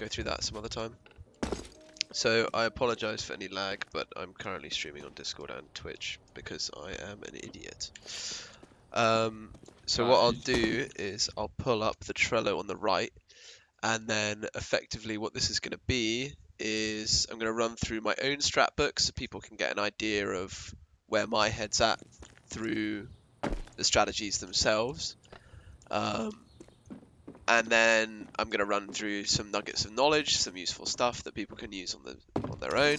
go through that some other time. So I apologize for any lag, but I'm currently streaming on Discord and Twitch because I am an idiot. So what I'll do is I'll pull up the Trello on the right, and then effectively what this is going to be is I'm going to run through my own strat book so people can get an idea of where my head's at through the strategies themselves. And then I'm going to run through some nuggets of knowledge, some useful stuff that people can use on their own.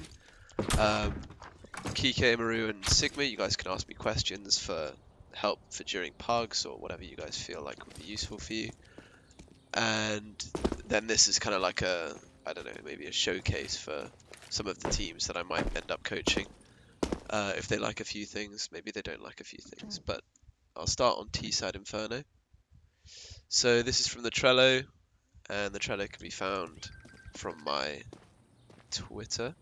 Kike, Maru, and Sigma, you guys can ask me questions for help for during pugs or whatever you guys feel like would be useful for you. And then this is kind of like a, I don't know, maybe a showcase for some of the teams that I might end up coaching. If they like a few things, maybe they don't like a few things. But I'll start on T-side Inferno. So this is from the Trello, and the Trello can be found from my Twitter.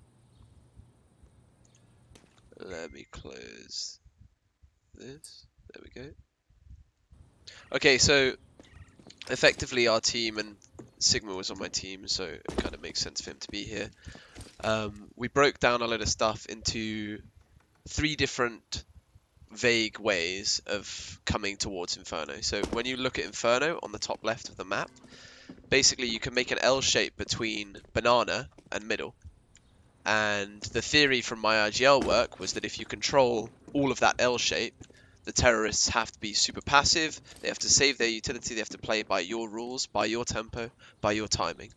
Let me close this. There we go. Okay, so effectively our team, and Sigma was on my team, so it kind of makes sense for him to be here. We broke down a load of stuff into 3 different vague ways of coming towards Inferno. So when you look at Inferno on the top left of the map, basically you can make an L shape between banana and middle. And the theory from my IGL work was that if you control all of that L shape, the terrorists have to be super passive, they have to save their utility, they have to play by your rules, by your tempo, by your timing.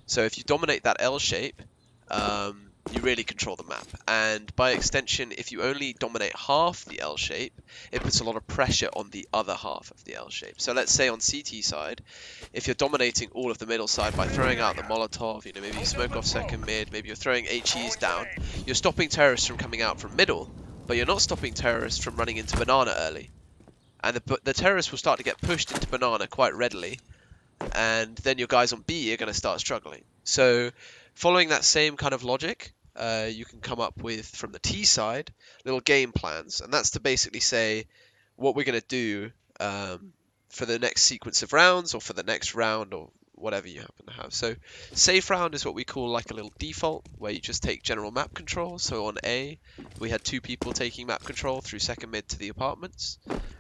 So if you dominate that L shape, you really control the map. And by extension, if you only dominate half the L shape, it puts a lot of pressure on the other half of the L shape. So let's say on CT side, if you're dominating all of the middle side by throwing out the Molotov, you know, maybe you smoke off second mid, maybe you're throwing HEs down, you're stopping terrorists from coming out from middle, but you're not stopping terrorists from running into banana early. And the terrorists will start to get pushed into banana quite readily, and then your guys on B are going to start struggling. So following that same kind of logic, you can come up with, from the T side, little game plans. And that's to basically say what we're going to do for the next sequence of rounds, or for the next round, or whatever you happen to have. So safe round is what we call like a little default, where you just take general map control. So on A, we had 2 people taking map control through second mid to the apartments.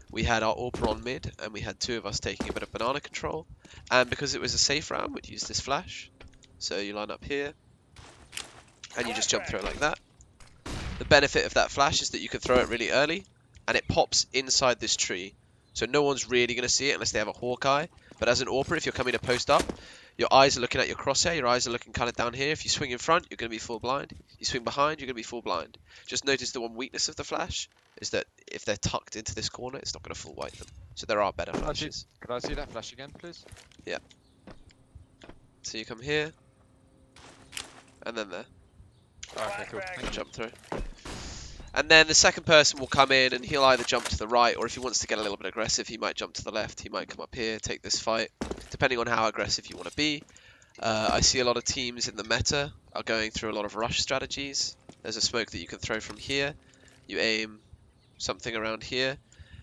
We had our AWPer on mid, and we had 2 of us taking a bit of banana control. And because it was a safe round, we'd use this flash. So you line up here, and you just jump through it like that. The benefit of that flash is that you can throw it really early, and it pops inside this tree. So no one's really going to see it unless they have a Hawkeye. But as an AWPer, if you're coming to post up, your eyes are looking at your crosshair, your eyes are looking kind of down here. If you swing in front, you're going to be full blind. You swing behind, you're going to be full blind. Just notice the one weakness of the flash is that if they're tucked into this corner, it's not going to full white them. So there are better flashes. Could I see that flash again, please? Yeah. So you come here, and then there. Okay, cool. Thank you. Jump through. And then the second person will come in, and he'll either jump to the right, or if he wants to get a little bit aggressive, he might jump to the left. He might come up here, take this fight, depending on how aggressive you want to be. I see a lot of teams in the meta are going through a lot of rush strategies. There's a smoke that you can throw from here. You aim something around here,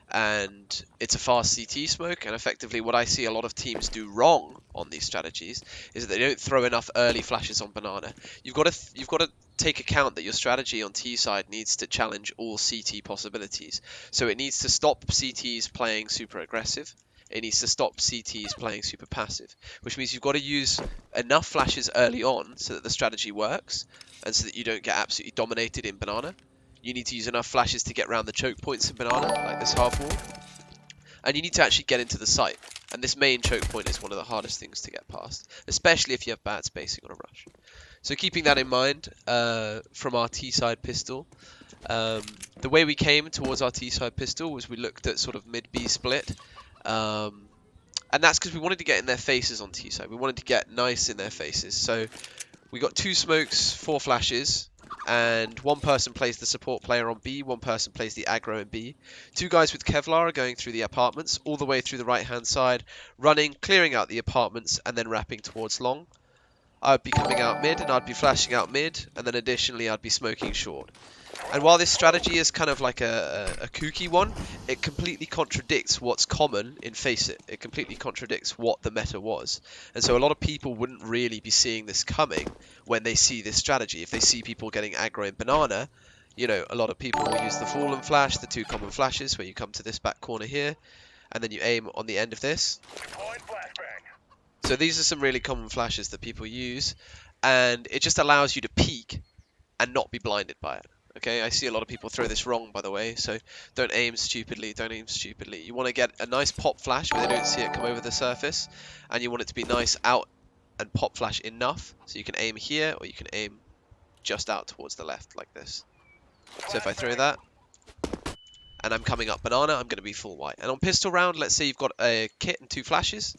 and it's a fast CT smoke. And effectively what I see a lot of teams do wrong on these strategies is that they don't throw enough early flashes on banana. You've got to take account that your strategy on T side needs to challenge all CT possibilities. So it needs to stop CTs playing super aggressive. It needs to stop CTs playing super passive, which means you've got to use enough flashes early on so that the strategy works, and so that you don't get absolutely dominated in banana. You need to use enough flashes to get around the choke points in banana, like this half wall. And you need to actually get into the site. And this main choke point is one of the hardest things to get past, especially if you have bad spacing on a rush. So keeping that in mind, from our T-side pistol, the way we came towards our T-side pistol was we looked at sort of mid-B split. And that's because we wanted to get in their faces on T-side. We wanted to get nice in their faces. So we got 2 smokes, 4 flashes, and 1 person plays the support player on B, 1 person plays the aggro in B. 2 guys with Kevlar are going through the apartments, all the way through the right-hand side, running, clearing out the apartments, and then wrapping towards long. I'd be coming out mid, and I'd be flashing out mid, and then additionally I'd be smoking short. And while this strategy is kind of like a kooky one, it completely contradicts what's common in Face It. It completely contradicts what the meta was. And so a lot of people wouldn't really be seeing this coming when they see this strategy. If they see people getting aggro in banana, you know, a lot of people will use the fallen flash, the two common flashes, where you come to this back corner here, and then you aim on the end of this. So these are some really common flashes that people use, and it just allows you to peek and not be blinded by it. Okay, I see a lot of people throw this wrong, by the way, so don't aim stupidly, don't aim stupidly. You want to get a nice pop flash where they don't see it come over the surface, and you want it to be nice out and pop flash enough, so you can aim here, or you can aim just out towards the left, like this. So if I throw that, and I'm coming up banana, I'm going to be full white. And on pistol round, let's say you've got a kit and two flashes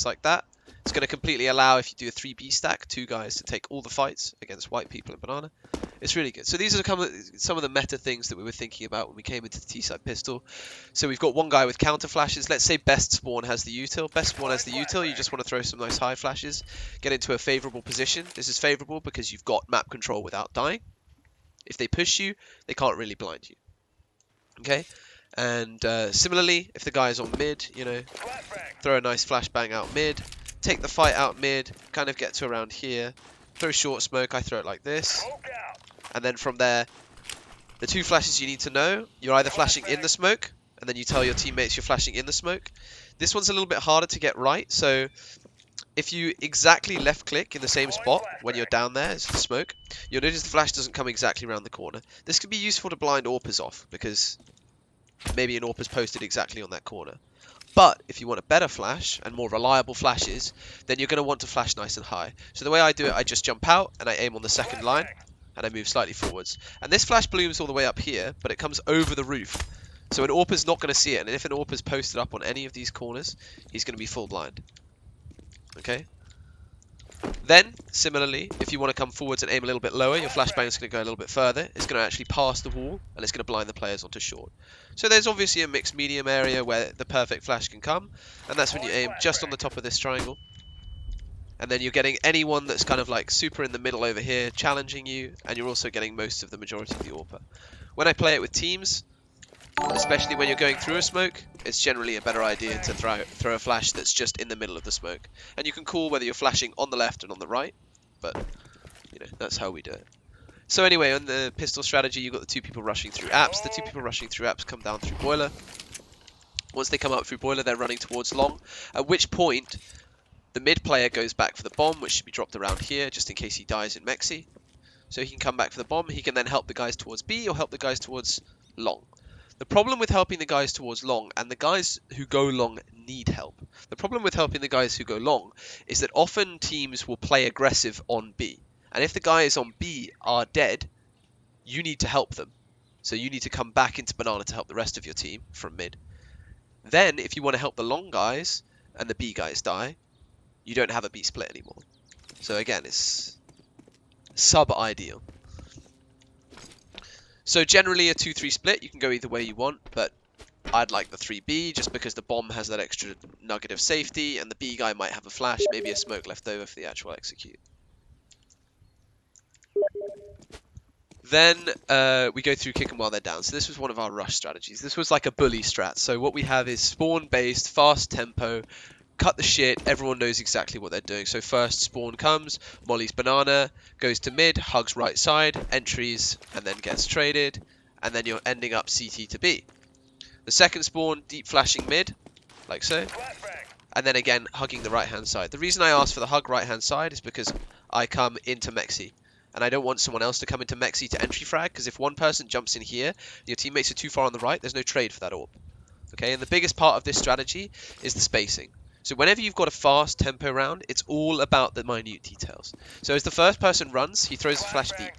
like that. It's going to completely allow, if you do a 3B stack, two guys to take all the fights against white people in banana. It's really good. So these are some of the meta things that we were thinking about when we came into the T-side pistol. So we've got one guy with counter flashes. Let's say best spawn has the util. Best spawn has the util. You just want to throw some nice high flashes, get into a favorable position. This is favorable because you've got map control without dying. If they push you, they can't really blind you. Okay? And similarly, if the guy is on mid, you know, throw a nice flashbang out mid, take the fight out mid, kind of get to around here, throw short smoke, I throw it like this, and then from there, the two flashes you need to know, you're either flashing in the smoke, and then you tell your teammates you're flashing in the smoke. This one's a little bit harder to get right, so if you exactly left click in the same spot when you're down there, it's the smoke, you'll notice the flash doesn't come exactly around the corner. This can be useful to blind AWPers off, because maybe an AWPer's posted exactly on that corner. But if you want a better flash and more reliable flashes, then you're going to want to flash nice and high. So the way I do it, I just jump out and I aim on the second line and I move slightly forwards. And this flash blooms all the way up here, but it comes over the roof. So an AWPer's not going to see it, and if an AWPer's posted up on any of these corners, he's going to be full blind. Okay? Then, similarly, if you want to come forwards and aim a little bit lower, your flashbang is going to go a little bit further. It's going to actually pass the wall, and it's going to blind the players onto short. So there's obviously a mixed medium area where the perfect flash can come, and that's when you aim just on the top of this triangle. And then you're getting anyone that's kind of like super in the middle over here challenging you, and you're also getting most of the majority of the AWPer. When I play it with teams, especially when you're going through a smoke, it's generally a better idea to throw a flash that's just in the middle of the smoke. And you can call whether you're flashing on the left and on the right, but you know, that's how we do it. So anyway, on the pistol strategy, you've got the two people rushing through apps. The two people rushing through apps come down through boiler. Once they come up through boiler, they're running towards long, at which point the mid player goes back for the bomb, which should be dropped around here, just in case he dies in Mexi. So he can come back for the bomb. He can then help the guys towards B or help the guys towards long. The problem with helping the guys towards long, and the guys who go long need help, the problem with helping the guys who go long is that often teams will play aggressive on B. And if the guys on B are dead, you need to help them. So you need to come back into banana to help the rest of your team from mid. Then, if you want to help the long guys, and the B guys die, you don't have a B split anymore. So again, it's sub-ideal. So generally a 2-3 split, you can go either way you want, but I'd like the 3B just because the bomb has that extra nugget of safety, and the B guy might have a flash, maybe a smoke left over for the actual execute. Then we go through kick them while they're down. So this was one of our rush strategies. This was like a bully strat. So what we have is spawn-based, fast tempo, cut the shit, everyone knows exactly what they're doing. So first spawn comes, mollies banana, goes to mid, hugs right side, entries, and then gets traded, and then you're ending up CT to B. The second spawn, deep flashing mid, like so, and then again hugging the right hand side. The reason I asked for the hug right hand side is because I come into Mexi, and I don't want someone else to come into Mexi to entry frag, because if one person jumps in here, and your teammates are too far on the right, there's no trade for that AWP. Okay, and the biggest part of this strategy is the spacing. So whenever you've got a fast tempo round, it's all about the minute details. So as the first person runs, he throws the flash deep.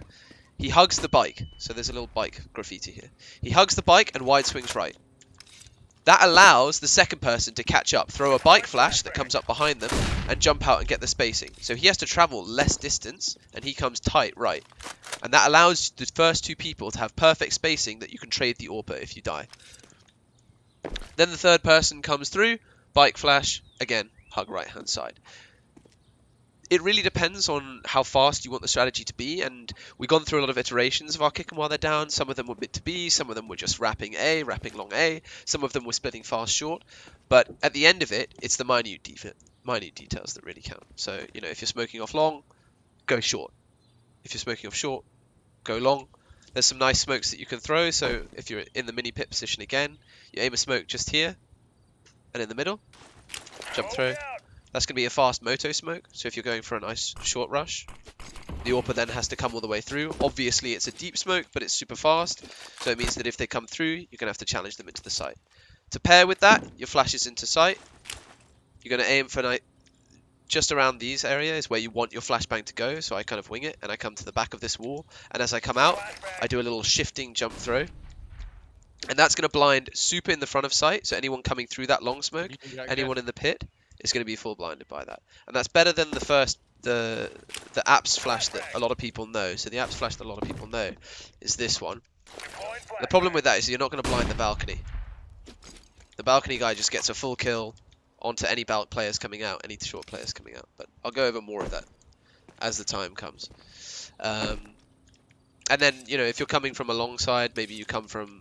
He hugs the bike. So there's a little bike graffiti here. He hugs the bike and wide swings right. That allows the second person to catch up, throw a bike flash that comes up behind them, and jump out and get the spacing. So he has to travel less distance, and he comes tight right. And that allows the first two people to have perfect spacing that you can trade the AWPer if you die. Then the third person comes through, bike flash, again, hug right hand side. it really depends on how fast you want the strategy to be, and we've gone through a lot of iterations of our kick 'em while they're down. Some of them were mid to B, some of them were just wrapping A, wrapping long A, some of them were splitting fast short. But at the end of it, it's the minute details that really count. So, you know, if you're smoking off long, go short. If you're smoking off short, go long. There's some nice smokes that you can throw. So if you're in the mini pit position again, you aim a smoke just here and in the middle, jump throw. That's going to be a fast moto smoke. So if you're going for a nice short rush, the AWPer then has to come all the way through. Obviously, it's a deep smoke, but it's super fast. So it means that if they come through, you're going to have to challenge them into the site. To pair with that, your flashes into sight. You're going to aim for just around these areas where you want your flashbang to go. So I kind of wing it, and I come to the back of this wall. And as I come out, I do a little shifting jump throw. And that's going to blind super in the front of sight. So anyone coming through that long smoke, anyone in the pit, is going to be full blinded by that. And that's better than the apps flash that a lot of people know. So the apps flash that a lot of people know is this one. The problem with that is you're not going to blind the balcony. The balcony guy just gets a full kill onto any players coming out, any short players coming out. But I'll go over more of that as the time comes. And then, you know, if you're coming from a long side, maybe you come from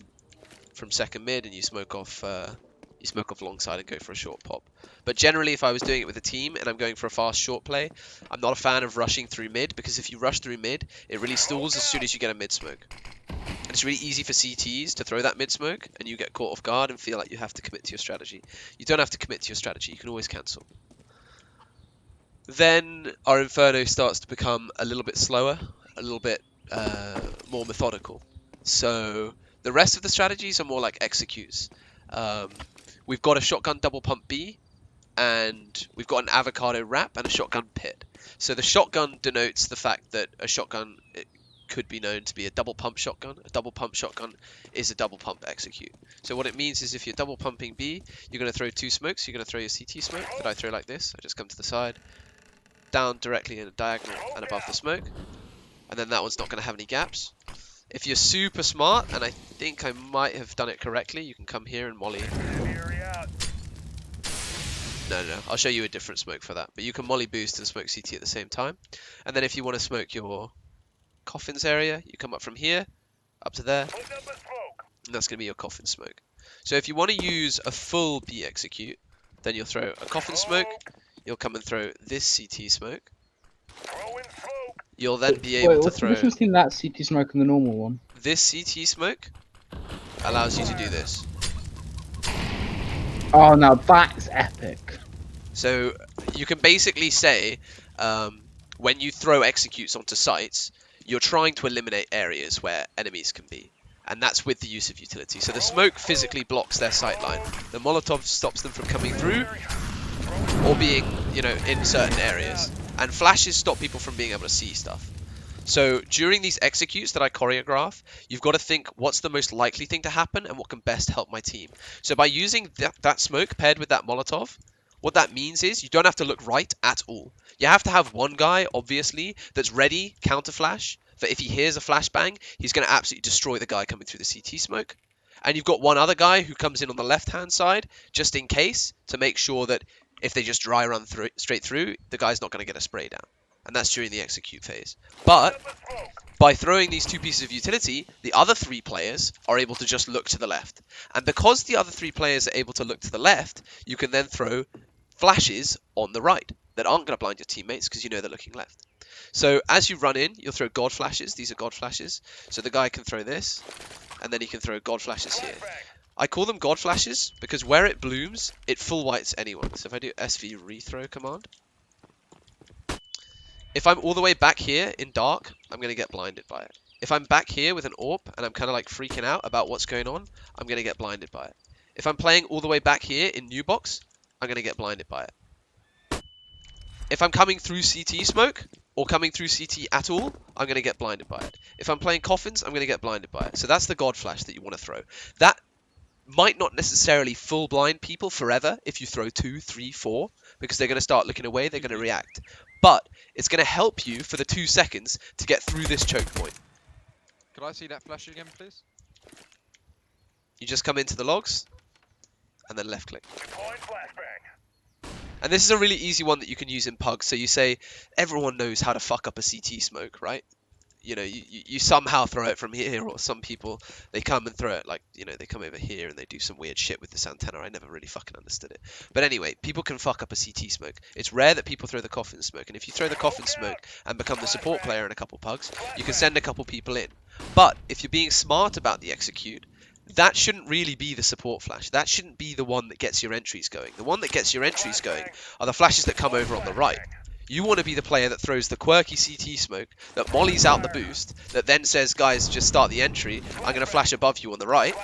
second mid and you smoke off long side and go for a short pop. But generally, if I was doing it with a team and I'm going for a fast short play, I'm not a fan of rushing through mid, because if you rush through mid, it really stalls as soon as you get a mid smoke. And it's really easy for CTs to throw that mid smoke and you get caught off guard and feel like you have to commit to your strategy. You don't have to commit to your strategy, you can always cancel. Then our Inferno starts to become a little bit slower, a little bit more methodical. So the rest of the strategies are more like executes. We've got a shotgun double pump B, and we've got an avocado wrap and a shotgun pit. So the shotgun denotes the fact that a shotgun could be known to be a double pump shotgun. A double pump shotgun is a double pump execute. So what it means is if you're double pumping B, you're going to throw two smokes. You're going to throw your CT smoke that I throw like this. I just come to the side, down directly in a diagonal and above the smoke. And then that one's not going to have any gaps. If you're super smart, and I think I might have done it correctly, you can come here and molly. No, I'll show you a different smoke for that. But you can molly boost and smoke CT at the same time. And then if you want to smoke your coffins area, you come up from here, up to there. And that's going to be your coffin smoke. So if you want to use a full B execute, then you'll throw a coffin smoke. You'll come and throw this CT smoke. You'll then be able to throw... What's the difference between that CT smoke and the normal one? This CT smoke allows you to do this. Oh, now that's epic. So you can basically say, when you throw executes onto sites, you're trying to eliminate areas where enemies can be. And that's with the use of utility. So the smoke physically blocks their sight line. The Molotov stops them from coming through or being, you know, in certain areas. And flashes stop people from being able to see stuff. So during these executes that I choreograph, you've got to think what's the most likely thing to happen and what can best help my team. So by using that smoke paired with that Molotov, what that means is you don't have to look right at all. You have to have one guy, obviously, that's ready, counter flash, for if he hears a flashbang, he's going to absolutely destroy the guy coming through the CT smoke. And you've got one other guy who comes in on the left-hand side, just in case, to make sure that if they just dry run straight through, the guy's not going to get a spray down. And that's during the execute phase. But by throwing these two pieces of utility, the other three players are able to just look to the left. And because the other three players are able to look to the left, you can then throw flashes on the right that aren't going to blind your teammates because you know they're looking left. So as you run in, you'll throw God flashes. These are God flashes. So the guy can throw this, and then he can throw God flashes here. I call them God flashes because where it blooms, it full whites anyone. So if I do SV rethrow command, if I'm all the way back here in dark, I'm going to get blinded by it. If I'm back here with an AWP and I'm kind of like freaking out about what's going on, I'm going to get blinded by it. If I'm playing all the way back here in new box, I'm going to get blinded by it. If I'm coming through CT smoke or coming through CT at all, I'm going to get blinded by it. If I'm playing coffins, I'm going to get blinded by it. So that's the God flash that you want to throw. That might not necessarily full blind people forever if you throw 2, 3, 4, because they're going to start looking away, they're going to react. But it's going to help you for the 2 seconds to get through this choke point. Could I see that flash again, please? You just come into the logs and then left click. And this is a really easy one that you can use in pugs. So you say everyone knows how to fuck up a CT smoke, right? You know, you somehow throw it from here, or some people, they come and throw it like, you know, they come over here and they do some weird shit with this antenna. I never really fucking understood it. But anyway, people can fuck up a CT smoke. It's rare that people throw the coffin smoke, and if you throw the coffin smoke and become the support player in a couple pugs, you can send a couple people in. But if you're being smart about the execute, that shouldn't really be the support flash. That shouldn't be the one that gets your entries going. The one that gets your entries going are the flashes that come over on the right. You want to be the player that throws the quirky CT smoke, that mollies out the boost, that then says, guys, just start the entry. I'm going to flash above you on the right.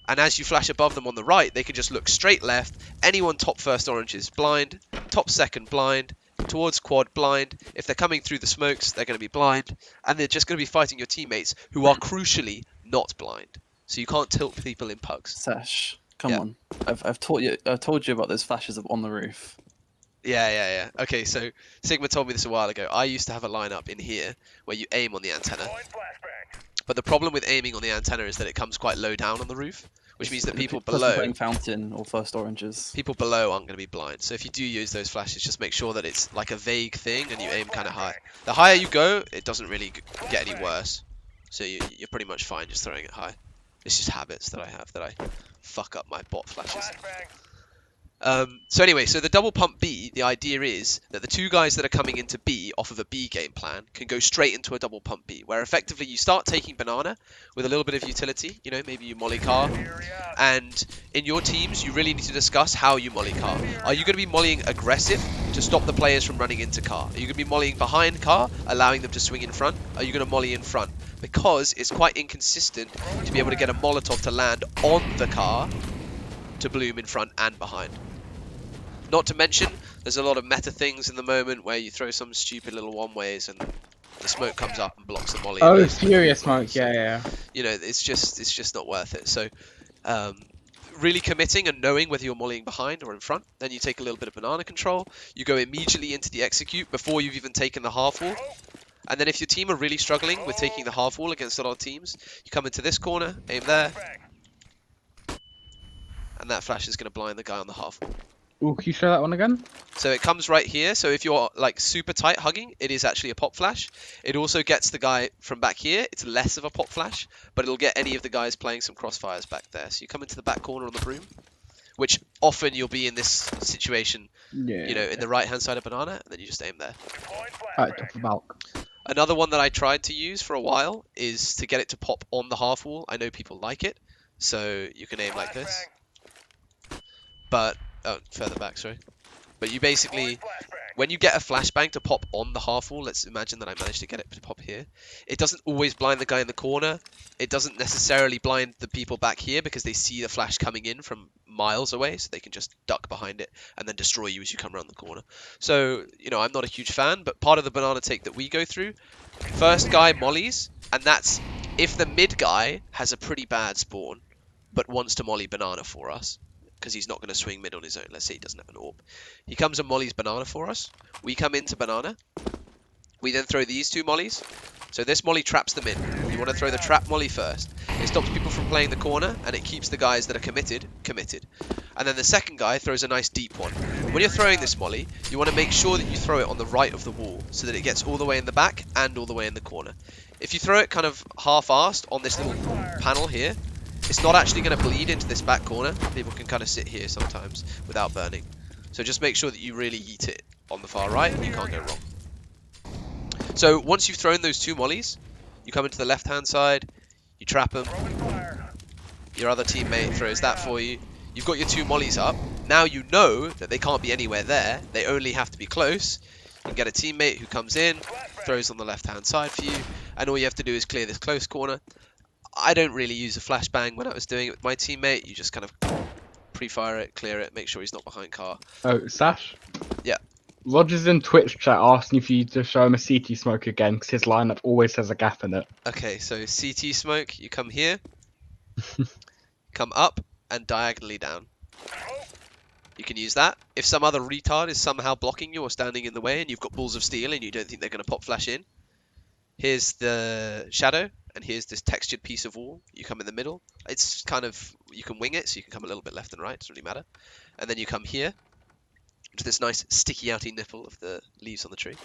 And as you flash above them on the right, they can just look straight left. Anyone top first orange is blind, top second blind, towards quad blind. If they're coming through the smokes, they're going to be blind. And they're just going to be fighting your teammates who are crucially not blind. So you can't tilt people in pugs. Sash, come Yeah. on. I've told you about those flashes on the roof. Yeah. Okay, so Sigma told me this a while ago. I used to have a lineup in here where you aim on the antenna. But the problem with aiming on the antenna is that it comes quite low down on the roof, which means that people Plus below playing fountain or first oranges. aren't going to be blind. So if you do use those flashes, just make sure that it's like a vague thing and you aim kind of high. The higher you go, it doesn't really get any worse. So you're pretty much fine just throwing it high. It's just habits that I have that I fuck up my bot flashes. So anyway, so the double pump B, the idea is that the two guys that are coming into B off of a B game plan can go straight into a double pump B, where effectively you start taking banana with a little bit of utility, you know, maybe you molly car, and in your teams you really need to discuss how you molly car. Are you going to be mollying aggressive to stop the players from running into car? Are you going to be mollying behind car, allowing them to swing in front? Are you going to molly in front? Because it's quite inconsistent to be able to get a Molotov to land on the car to bloom in front and behind. Not to mention, there's a lot of meta things in the moment where you throw some stupid little one-ways and the smoke comes up and blocks the molly. Oh, furious smoke. Yeah. You know, it's just not worth it. So, really committing and knowing whether you're mollying behind or in front. Then you take a little bit of banana control. You go immediately into the execute before you've even taken the half wall. And then if your team are really struggling with taking the half wall against a lot of teams, you come into this corner, aim there, and that flash is going to blind the guy on the half wall. Ooh, can you show that one again? So it comes right here. So if you're like super tight hugging, it is actually a pop flash. It also gets the guy from back here. It's less of a pop flash, but it'll get any of the guys playing some crossfires back there. So you come into the back corner on the broom, which often you'll be in this situation, Yeah. you know, in the right hand side of banana, and then you just aim there. Right, top of bulk. Another one that I tried to use for a while is to get it to pop on the half wall. I know people like it, so you can aim like this. But, oh, further back, sorry. But you basically, when you get a flashbang to pop on the half wall, let's imagine that I managed to get it to pop here. It doesn't always blind the guy in the corner. It doesn't necessarily blind the people back here because they see the flash coming in from miles away, so they can just duck behind it and then destroy you as you come around the corner. So, you know, I'm not a huge fan, but part of the banana take that we go through, first guy mollies, and that's if the mid guy has a pretty bad spawn, but wants to molly banana for us, because he's not going to swing mid on his own. Let's say he doesn't have an orb. He comes and mollies banana for us. We come into banana. We then throw these two mollies. So this molly traps them in. You want to throw the trap molly first. It stops people from playing the corner, and it keeps the guys that are committed. And then the second guy throws a nice deep one. When you're throwing this molly, you want to make sure that you throw it on the right of the wall, so that it gets all the way in the back and all the way in the corner. If you throw it kind of half-assed on this little panel here, it's not actually going to bleed into this back corner. People can kind of sit here sometimes without burning. So just make sure that you really yeet it on the far right, and you can't go wrong. So once you've thrown those two mollies, you come into the left-hand side, you trap them. Your other teammate throws that for you. You've got your two mollies up. Now you know that they can't be anywhere there. They only have to be close. You can get a teammate who comes in, throws on the left-hand side for you, and all you have to do is clear this close corner. I don't really use a flashbang when I was doing it with my teammate. You just kind of pre-fire it, clear it, make sure he's not behind car. Oh, Sash? Yeah. Roger's in Twitch chat asking if you to show him a CT smoke again, because his lineup always has a gap in it. Okay, so CT smoke, you come here, come up, and diagonally down. You can use that. If some other retard is somehow blocking you or standing in the way and you've got balls of steel and you don't think they're going to pop flash in, here's the shadow, and here's this textured piece of wall. You come in the middle. It's kind of, you can wing it, so you can come a little bit left and right, doesn't really matter. And then you come here, into this nice sticky outy nipple of the leaves on the tree.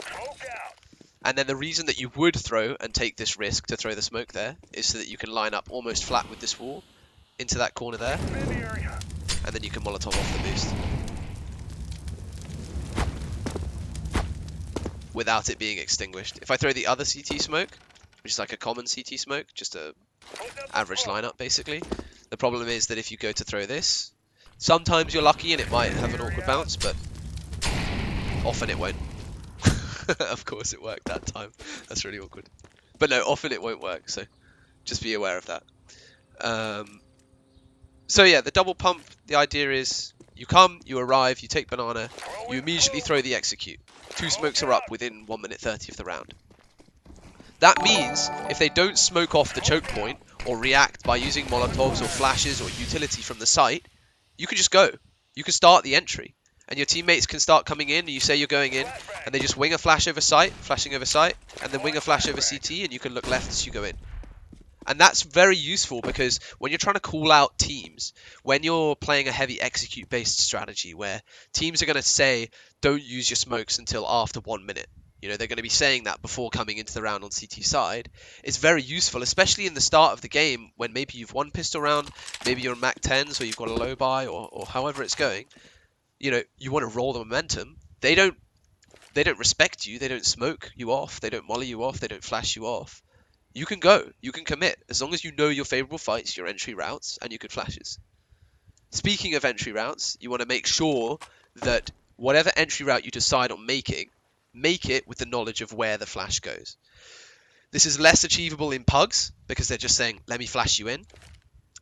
And then the reason that you would throw and take this risk to throw the smoke there is so that you can line up almost flat with this wall into that corner there, and then you can Molotov off the boost without it being extinguished. If I throw the other CT smoke, which is like a common CT smoke, just a average lineup basically, the problem is that if you go to throw this, sometimes you're lucky and it might have an awkward bounce, but often it won't. Of course it worked that time. That's really awkward. But no, often it won't work, so just be aware of that. So yeah, the double pump, the idea is you come, you arrive, you take banana, you immediately throw the execute. 2 smokes are up within 1 minute 30 of the round. That means if they don't smoke off the choke point or react by using Molotovs or flashes or utility from the site, you can just go. You can start the entry. And your teammates can start coming in, and you say you're going in, and they just wing a flash over site, flashing over site, and then wing a flash over CT, and you can look left as you go in. And that's very useful because when you're trying to call out teams, when you're playing a heavy execute-based strategy where teams are going to say, don't use your smokes until after 1 minute. You know, they're going to be saying that before coming into the round on CT side. It's very useful, especially in the start of the game when maybe you've won pistol round, maybe you're on Mac 10s or you've got a low buy or however it's going. You know, you want to roll the momentum. They don't respect you. They don't smoke you off. They don't molly you off. They don't flash you off. You can go. You can commit as long as you know your favorable fights, your entry routes, and your good flashes. Speaking of entry routes, you want to make sure that whatever entry route you decide on making, make it with the knowledge of where the flash goes. This is less achievable in pugs because they're just saying, let me flash you in.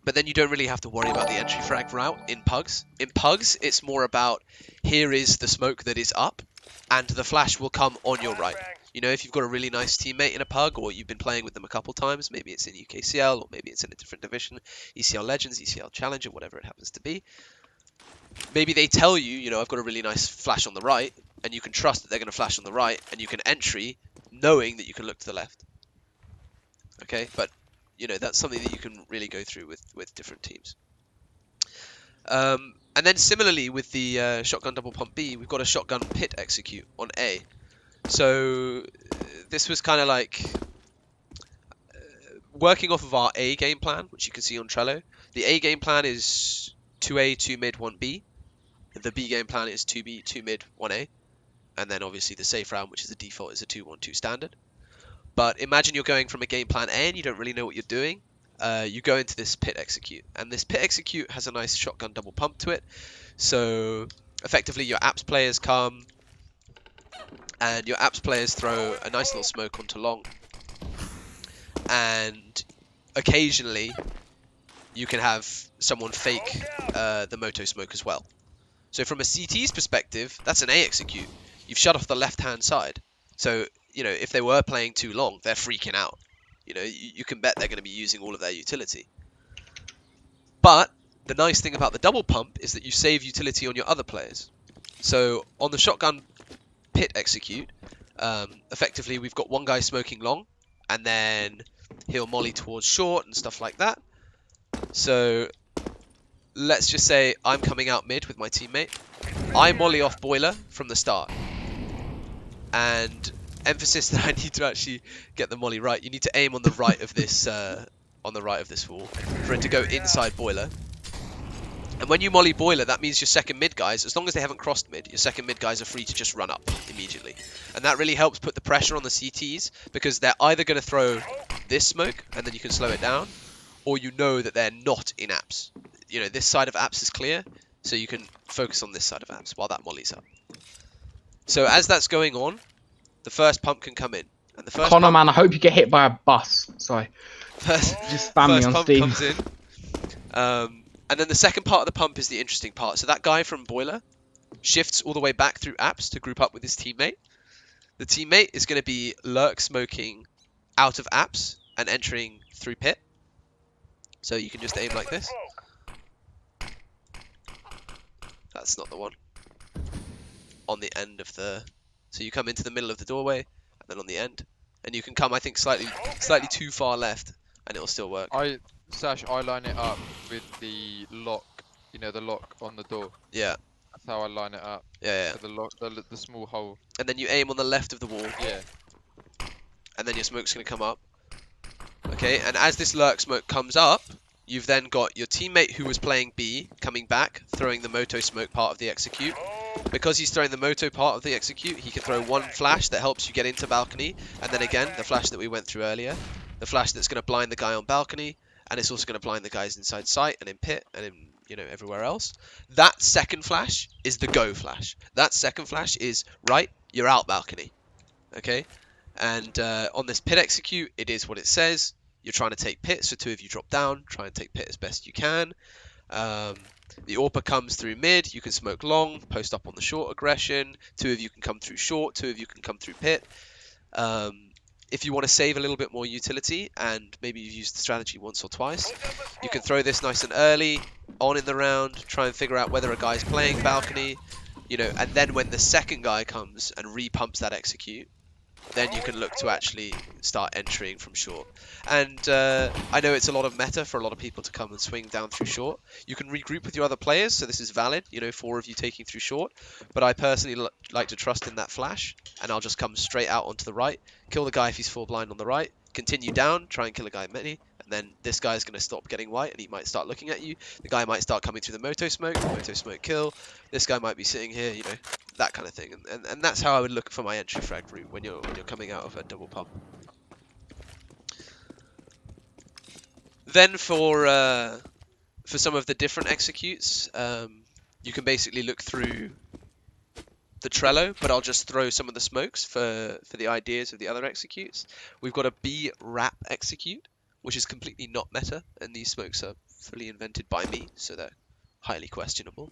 But then you don't really have to worry about the entry frag route in pugs. In pugs, it's more about here is the smoke that is up, and the flash will come on your right. You know, if you've got a really nice teammate in a pug, or you've been playing with them a couple times, maybe it's in UKCL, or maybe it's in a different division, ECL Legends, ECL Challenger, whatever it happens to be. Maybe they tell you, you know, I've got a really nice flash on the right, and you can trust that they're going to flash on the right, and you can entry knowing that you can look to the left. Okay, but you know, that's something that you can really go through with different teams. And then similarly with the shotgun double pump B, we've got a shotgun pit execute on A. So this was kind of like working off of our A game plan, which you can see on Trello. The A game plan is 2A, 2 mid, 1B. The B game plan is 2B, 2 mid, 1A. And then obviously the safe round, which is the default, is a 2-1-2 standard. But imagine you're going from a game plan A and you don't really know what you're doing. You go into this pit execute, and this pit execute has a nice shotgun double pump to it. So effectively your apps players come, and your apps players throw a nice little smoke onto long. And occasionally you can have someone fake the moto smoke as well. So from a CT's perspective, that's an A execute. You've shut off the left-hand side. So, you know, if they were playing too long, they're freaking out. You know, you can bet they're going to be using all of their utility. But the nice thing about the double pump is that you save utility on your other players. So on the shotgun pit execute, effectively we've got one guy smoking long, and then he'll molly towards short and stuff like that. So let's just say I'm coming out mid with my teammate. I molly off boiler from the start. And emphasis that I need to actually get the molly right. You need to aim on the right of this wall for it to go inside boiler. And when you molly boiler, that means your second mid guys, as long as they haven't crossed mid, your second mid guys are free to just run up immediately. And that really helps put the pressure on the CTs, because they're either going to throw this smoke and then you can slow it down, or you know that they're not in apps. You know, this side of apps is clear, so you can focus on this side of apps while that molly's up. So as that's going on, the first pump can come in. And the first Connor, pump, man, I hope you get hit by a bus. Sorry. Just spam me first on pump Steam. comes in. And then the second part of the pump is the interesting part. So that guy from boiler shifts all the way back through apps to group up with his teammate. The teammate is going to be lurk smoking out of apps and entering through pit. So you can just aim like this. That's not the one. On the end of the... So you come into the middle of the doorway, and then on the end. And you can come, I think, slightly too far left, and it'll still work. Sash, I line it up with the lock, you know, the lock on the door. Yeah. That's how I line it up. Yeah. For the small hole. And then you aim on the left of the wall, Yeah. and then your smoke's going to come up. Okay, and as this lurk smoke comes up, you've then got your teammate who was playing B coming back, throwing the moto smoke part of the execute. Because he's throwing the moto part of the execute, he can throw one flash that helps you get into balcony, and then again, the flash that we went through earlier, the flash that's going to blind the guy on balcony, and it's also going to blind the guys inside site and in pit and in, you know, everywhere else. That second flash is the go flash. That second flash is, right, you're out balcony. Okay? And on this pit execute, it is what it says. You're trying to take pit, so two of you drop down. Try and take pit as best you can. The AWPer comes through mid. You can smoke long, post up on the short aggression. Two of you can come through short. Two of you can come through pit. If you want to save a little bit more utility, and maybe you've used the strategy once or twice, you can throw this nice and early, on in the round, try and figure out whether a guy's playing balcony, you know, and then when the second guy comes and repumps that execute, then you can look to actually start entering from short. And I know it's a lot of meta for a lot of people to come and swing down through short. You can regroup with your other players, so this is valid, you know, 4 of you taking through short. But I personally like to trust in that flash, and I'll just come straight out onto the right, kill the guy if he's full blind on the right, continue down, try and kill a guy many, and then this guy's going to stop getting white, and he might start looking at you. The guy might start coming through the moto smoke kill. This guy might be sitting here, you know, that kind of thing, and that's how I would look for my entry frag route when you're coming out of a double pump. Then for some of the different executes, you can basically look through the Trello, but I'll just throw some of the smokes for the ideas of the other executes. We've got a B wrap execute, which is completely not meta, and these smokes are fully invented by me, so they're highly questionable.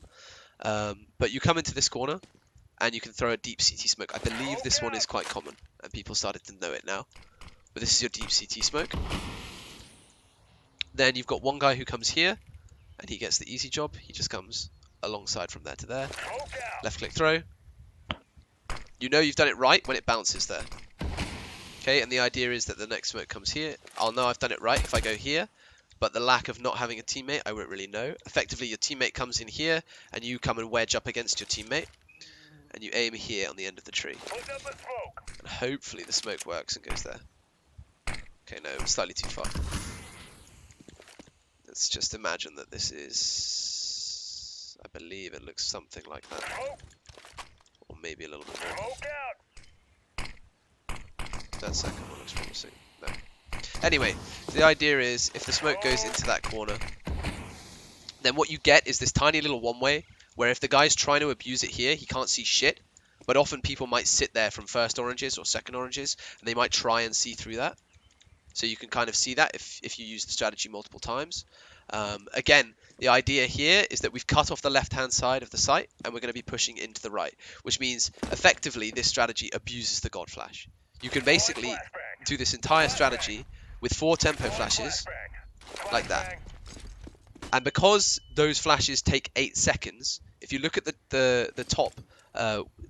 But you come into this corner, and you can throw a deep CT smoke. I believe this one is quite common, and people started to know it now. But this is your deep CT smoke. Then you've got one guy who comes here, and he gets the easy job. He just comes alongside from there to there. Left click throw. You know you've done it right when it bounces there. Okay, and the idea is that the next smoke comes here. I'll know I've done it right if I go here, but the lack of not having a teammate, I won't really know. Effectively, your teammate comes in here, and you come and wedge up against your teammate. And you aim here on the end of the tree. And hopefully the smoke works and goes there. Okay, no, slightly too far. Let's just imagine that this is... I believe it looks something like that. Or maybe a little bit more. That second one looks promising. No. Anyway, the idea is, if the smoke goes into that corner, then what you get is this tiny little one-way, where if the guy's trying to abuse it here, he can't see shit. But often people might sit there from first oranges or second oranges, and they might try and see through that. So you can kind of see that if you use the strategy multiple times. Again, the idea here is that we've cut off the left-hand side of the site, and we're going to be pushing into the right, which means effectively this strategy abuses the God Flash. You can basically do this entire strategy with 4 tempo flashes, like that. And because those flashes take 8 seconds, if you look at the top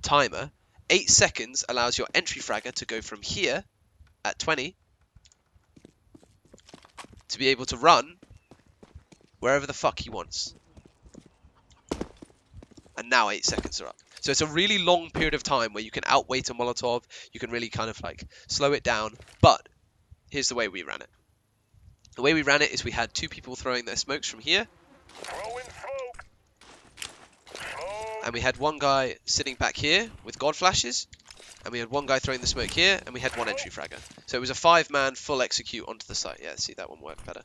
timer, 8 seconds allows your entry fragger to go from here at 20 to be able to run wherever the fuck he wants. And now 8 seconds are up. So it's a really long period of time where you can outweight a Molotov, you can really kind of like slow it down, but here's the way we ran it. The way we ran it is we had 2 people throwing their smokes from here, and we had one guy sitting back here with God flashes, and we had one guy throwing the smoke here, and we had one entry fragger. So it was a 5-man full execute onto the site. Yeah, see, that one worked better.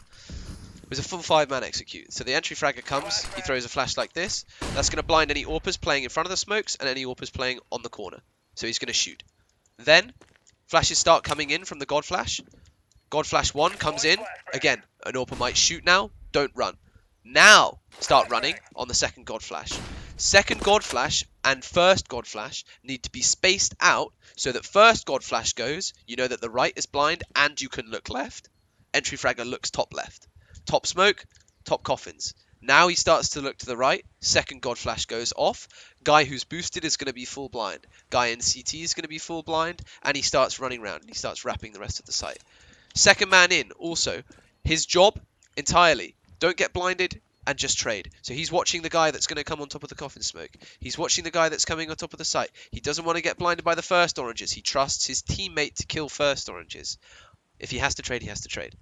It was a full 5-man execute. So the entry fragger comes, he throws a flash like this. That's going to blind any AWPers playing in front of the smokes and any AWPers playing on the corner. So he's going to shoot. Then, flashes start coming in from the God flash. God flash 1 comes in. Again, an AWPer might shoot now. Don't run. Now, start running on the second God flash. Second God flash and first God flash need to be spaced out so that first God flash goes, you know that the right is blind and you can look left. Entry fragger looks top left. Top smoke, top coffins. Now he starts to look to the right. Second God flash goes off. Guy who's boosted is going to be full blind. Guy in CT is going to be full blind. And he starts running around. He starts wrapping the rest of the site. Second man in, also. His job, entirely. Don't get blinded. and just trade. So he's watching the guy that's going to come on top of the coffin smoke. He's watching the guy that's coming on top of the site. He doesn't want to get blinded by the first oranges. He trusts his teammate to kill first oranges. If he has to trade, he has to trade.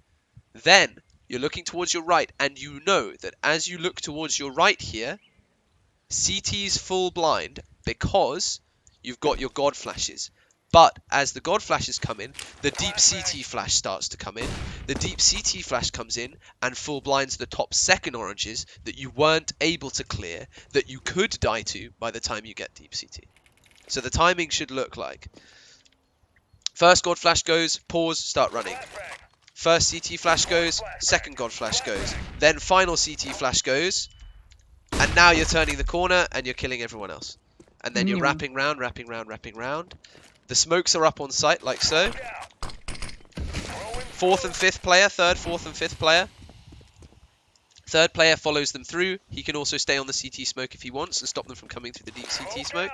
Then you're looking towards your right, and you know that as you look towards your right here, CT's full blind because you've got your God flashes. But as the God flashes come in, the deep CT flash starts to come in. The deep CT flash comes in and full blinds the top second oranges that you weren't able to clear, that you could die to by the time you get deep CT. So the timing should look like first God flash goes, pause, start running. First CT flash goes, second God flash goes. Then final CT flash goes, and now you're turning the corner and you're killing everyone else. And then you're wrapping round, wrapping round, wrapping round. The smokes are up on site like so. Fourth and fifth player, third, fourth and fifth player. Third player follows them through. He can also stay on the CT smoke if he wants and stop them from coming through the deep CT smoke.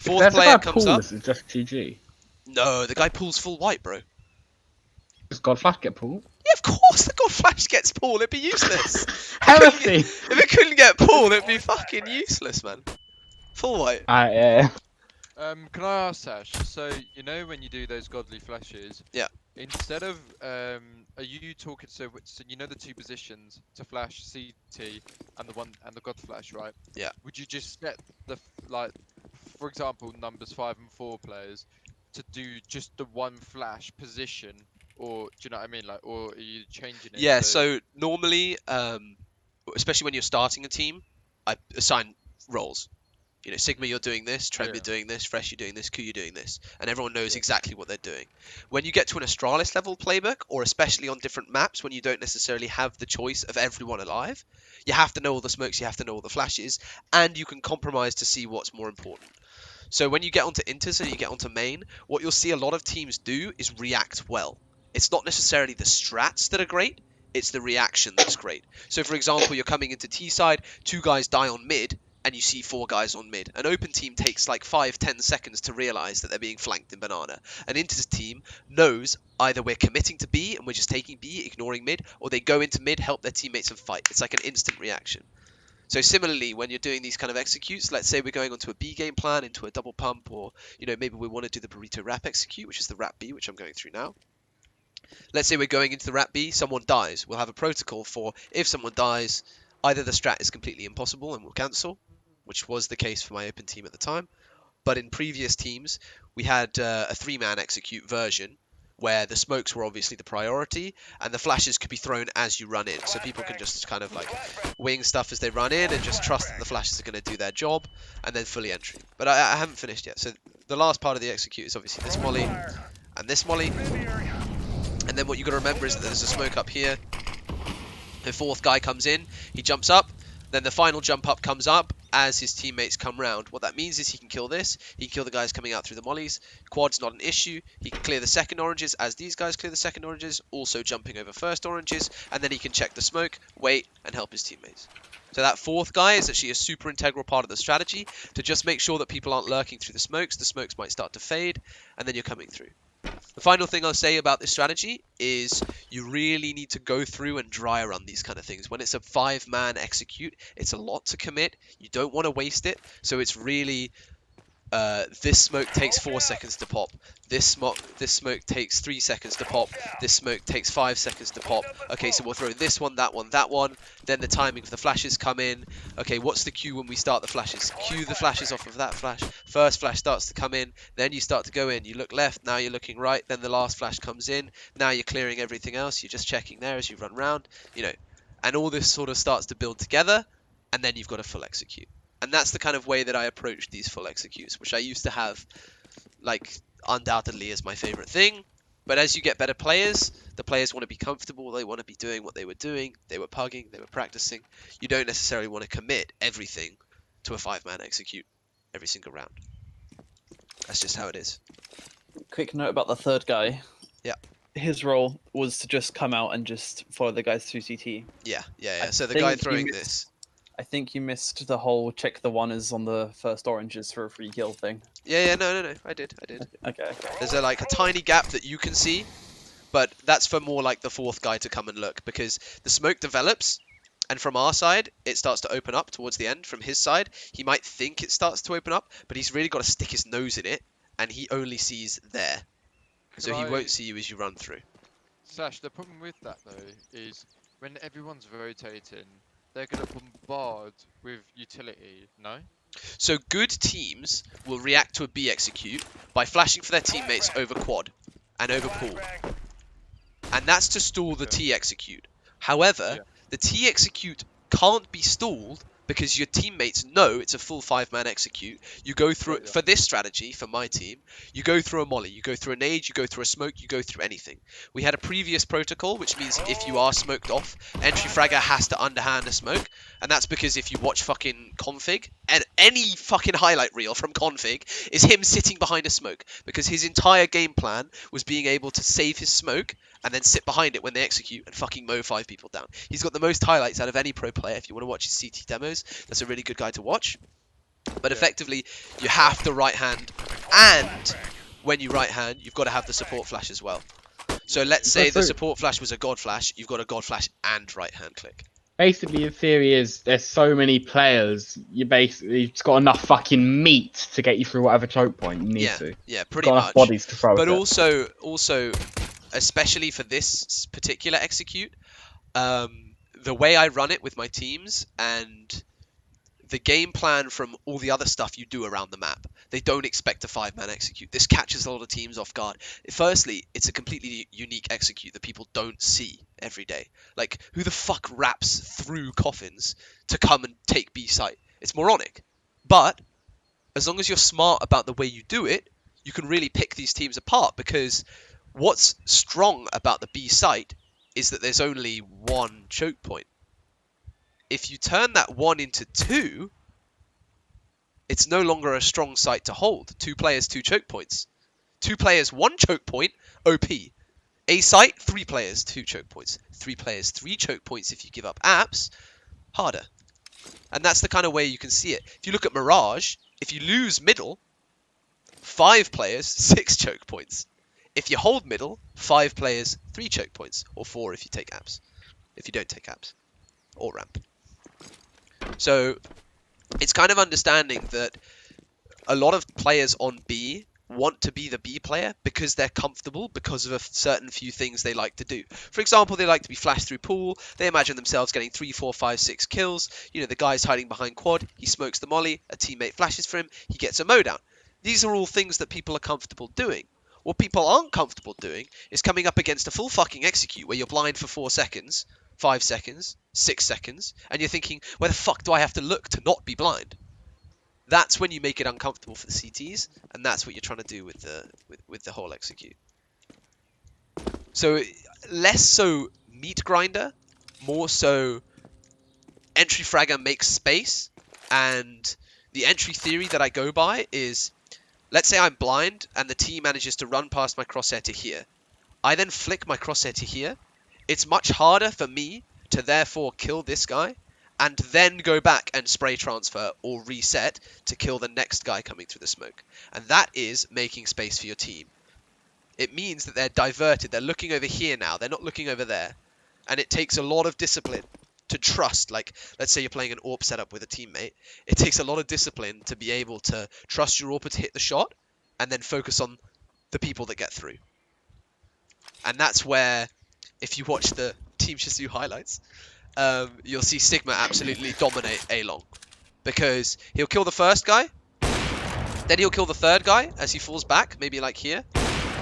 Fourth player comes up. This is just GG. No, the guy pulls full white, bro. Does God Flash get pulled? Yeah, of course the God Flash gets pulled. It'd be useless. Heresy! If it couldn't get pulled, it'd be fucking useless, man. Full white. Yeah. Can I ask, Sash? So you know when you do those godly flashes, Yeah. Instead of are you talking so you know the two positions to flash CT and the god flash, right? Yeah. Would you just set like, for example, numbers 5 and 4 players to do just the one flash position, or do you know what I mean? Like, or are you changing it? Yeah. So normally, especially when you're starting a team, I assign roles. You know, Sigma, you're doing this, Trem, you're doing this, Fresh, you're doing this, Q, you're doing this. And everyone knows exactly what they're doing. When you get to an Astralis level playbook, or especially on different maps when you don't necessarily have the choice of everyone alive, you have to know all the smokes, you have to know all the flashes, and you can compromise to see what's more important. So when you get onto Inters and you get onto main, what you'll see a lot of teams do is react well. It's not necessarily the strats that are great, it's the reaction that's great. So for example, you're coming into T side, 2 guys die on mid, and you see 4 guys on mid. An open team takes like 5-10 seconds to realize that they're being flanked in banana. An Inters team knows either we're committing to B and we're just taking B, ignoring mid, or they go into mid, help their teammates and fight. It's like an instant reaction. So similarly, when you're doing these kind of executes, let's say we're going onto a B game plan, into a double pump, or maybe we want to do the burrito wrap execute, which is the wrap B, which I'm going through now. Let's say we're going into the wrap B, someone dies. We'll have a protocol for if someone dies, either the strat is completely impossible and we'll cancel, which was the case for my open team at the time. But in previous teams, we had a 3-man execute version where the smokes were obviously the priority and the flashes could be thrown as you run in. So people can just kind of like wing stuff as they run in and just trust that the flashes are going to do their job and then fully entry. But I haven't finished yet. So the last part of the execute is obviously this molly and this molly. And then what you've got to remember is that there's a smoke up here. The fourth guy comes in, he jumps up, then the final jump up comes up as his teammates come round. What that means is he can kill this, he can kill the guys coming out through the mollies. Quad's not an issue, he can clear the second oranges as these guys clear the second oranges, also jumping over first oranges, and then he can check the smoke, wait, and help his teammates. So that fourth guy is actually a super integral part of the strategy to just make sure that people aren't lurking through the smokes might start to fade, and then you're coming through. The final thing I'll say about this strategy is you really need to go through and dry run these kind of things. When it's a 5-man execute, it's a lot to commit. You don't want to waste it. So it's really this smoke takes 4 seconds to pop. This smoke takes 3 seconds to pop. This smoke takes 5 seconds to pop. Okay, so we'll throw this one, that one, that one. Then the timing for the flashes come in. Okay, what's the cue when we start the flashes? Cue the flashes off of that flash. First flash starts to come in. Then you start to go in. You look left. Now you're looking right. Then the last flash comes in. Now you're clearing everything else. You're just checking there as you run around. And all this sort of starts to build together. And then you've got a full execute. And that's the kind of way that I approach these full executes, which I used to have, like, undoubtedly as my favorite thing. But as you get better players, the players want to be comfortable, they want to be doing what they were doing, they were pugging, they were practicing. You don't necessarily want to commit everything to a 5-man execute every single round. That's just how it is. Quick note about the third guy. Yeah. His role was to just come out and just follow the guys through CT. Yeah. So the guy throwing this. I think you missed the whole check the one-ers on the first oranges for a free kill thing. Yeah, no. I did. Okay. There's a tiny gap that you can see, but that's for more like the fourth guy to come and look, because the smoke develops, And from our side, it starts to open up towards the end. From his side, he might think it starts to open up, but he's really got to stick his nose in it, and he only sees there. So he won't see you as you run through. Sash, the problem with that though is when everyone's rotating, they're gonna bombard with utility, no? So good teams will react to a B execute by flashing for their teammates over quad and over pool. And that's to stall the Okay. T execute. However, Yeah. the T execute can't be stalled because your teammates know it's a full 5-man execute. You go through Got ya. for this strategy for my team, you go through a molly, you go through a nade, you go through a smoke, you go through anything. We had a previous protocol which means if you are smoked off, entry fragger has to underhand a smoke, and that's because if you watch fucking config, and any fucking highlight reel from config is him sitting behind a smoke because his entire game plan was being able to save his smoke and then sit behind it when they execute and fucking mow 5 people down. He's got the most highlights out of any pro player. If you want to watch his CT demos, that's a really good guy to watch. But Yeah. effectively, you have the right hand, and when you right hand, you've got to have the support flash as well. So let's say the support flash was a god flash, you've got a god flash and right hand click. Basically, the theory is there's so many players, you basically just got enough fucking meat to get you through whatever choke point you need to. Yeah, pretty Got enough much. bodies to throw But at it. also, especially for this particular execute, the way I run it with my teams and the game plan from all the other stuff you do around the map, they don't expect a 5-man execute. This catches a lot of teams off guard. Firstly, it's a completely unique execute that people don't see every day. Like, who the fuck raps through coffins to come and take B site? It's moronic. But as long as you're smart about the way you do it, you can really pick these teams apart, because what's strong about the B site is that there's only one choke point. If you turn that 1 into 2, it's no longer a strong site to hold. 2 players, 2 choke points. 2 players, 1 choke point, OP. A site, 3 players, 2 choke points. 3 players, 3 choke points if you give up apps, harder. And that's the kind of way you can see it. If you look at Mirage, if you lose middle, 5 players, 6 choke points. If you hold middle, 5 players, 3 choke points. Or 4 if you take apps. If you don't take apps. Or ramp. So it's kind of understanding that a lot of players on B want to be the B player because they're comfortable because of a certain few things they like to do. For example, they like to be flashed through pool. They imagine themselves getting 3, 4, 5, 6 kills. You know, the guy's hiding behind quad. He smokes the molly. A teammate flashes for him. He gets a mow down. These are all things that people are comfortable doing. What people aren't comfortable doing is coming up against a full fucking execute where you're blind for 4 seconds, 5 seconds, 6 seconds, and you're thinking, where the fuck do I have to look to not be blind? That's when you make it uncomfortable for the CTs, and that's what you're trying to do with the whole execute. So less so meat grinder, more so entry fragger makes space, and the entry theory that I go by is, let's say I'm blind and the team manages to run past my crosshair to here. I then flick my crosshair to here. It's much harder for me to therefore kill this guy and then go back and spray transfer or reset to kill the next guy coming through the smoke. And that is making space for your team. It means that they're diverted. They're looking over here now. They're not looking over there. And it takes a lot of discipline to trust. Like, let's say you're playing an AWP setup with a teammate. It takes a lot of discipline to be able to trust your AWPer to hit the shot and then focus on the people that get through. And that's where, if you watch the Team Shizu highlights, you'll see Sigma absolutely dominate A-Long. Because he'll kill the first guy, then he'll kill the third guy as he falls back, maybe like here.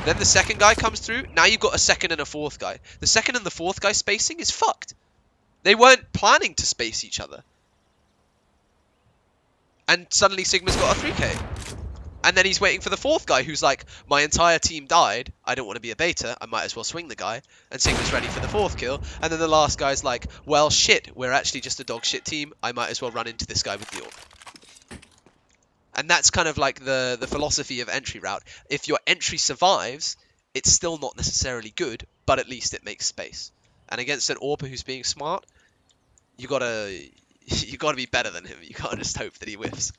Then the second guy comes through. Now you've got a second and a fourth guy. The second and the fourth guy spacing is fucked. They weren't planning to space each other. And suddenly Sigma's got a 3k. And then he's waiting for the fourth guy who's like, my entire team died. I don't want to be a beta. I might as well swing the guy. And Sigma's ready for the fourth kill. And then the last guy's like, well, shit, we're actually just a dog shit team. I might as well run into this guy with the AWP. And that's kind of like the philosophy of entry route. If your entry survives, it's still not necessarily good, but at least it makes space. And against an AWPer who's being smart, you gotta be better than him. You can't just hope that he whiffs.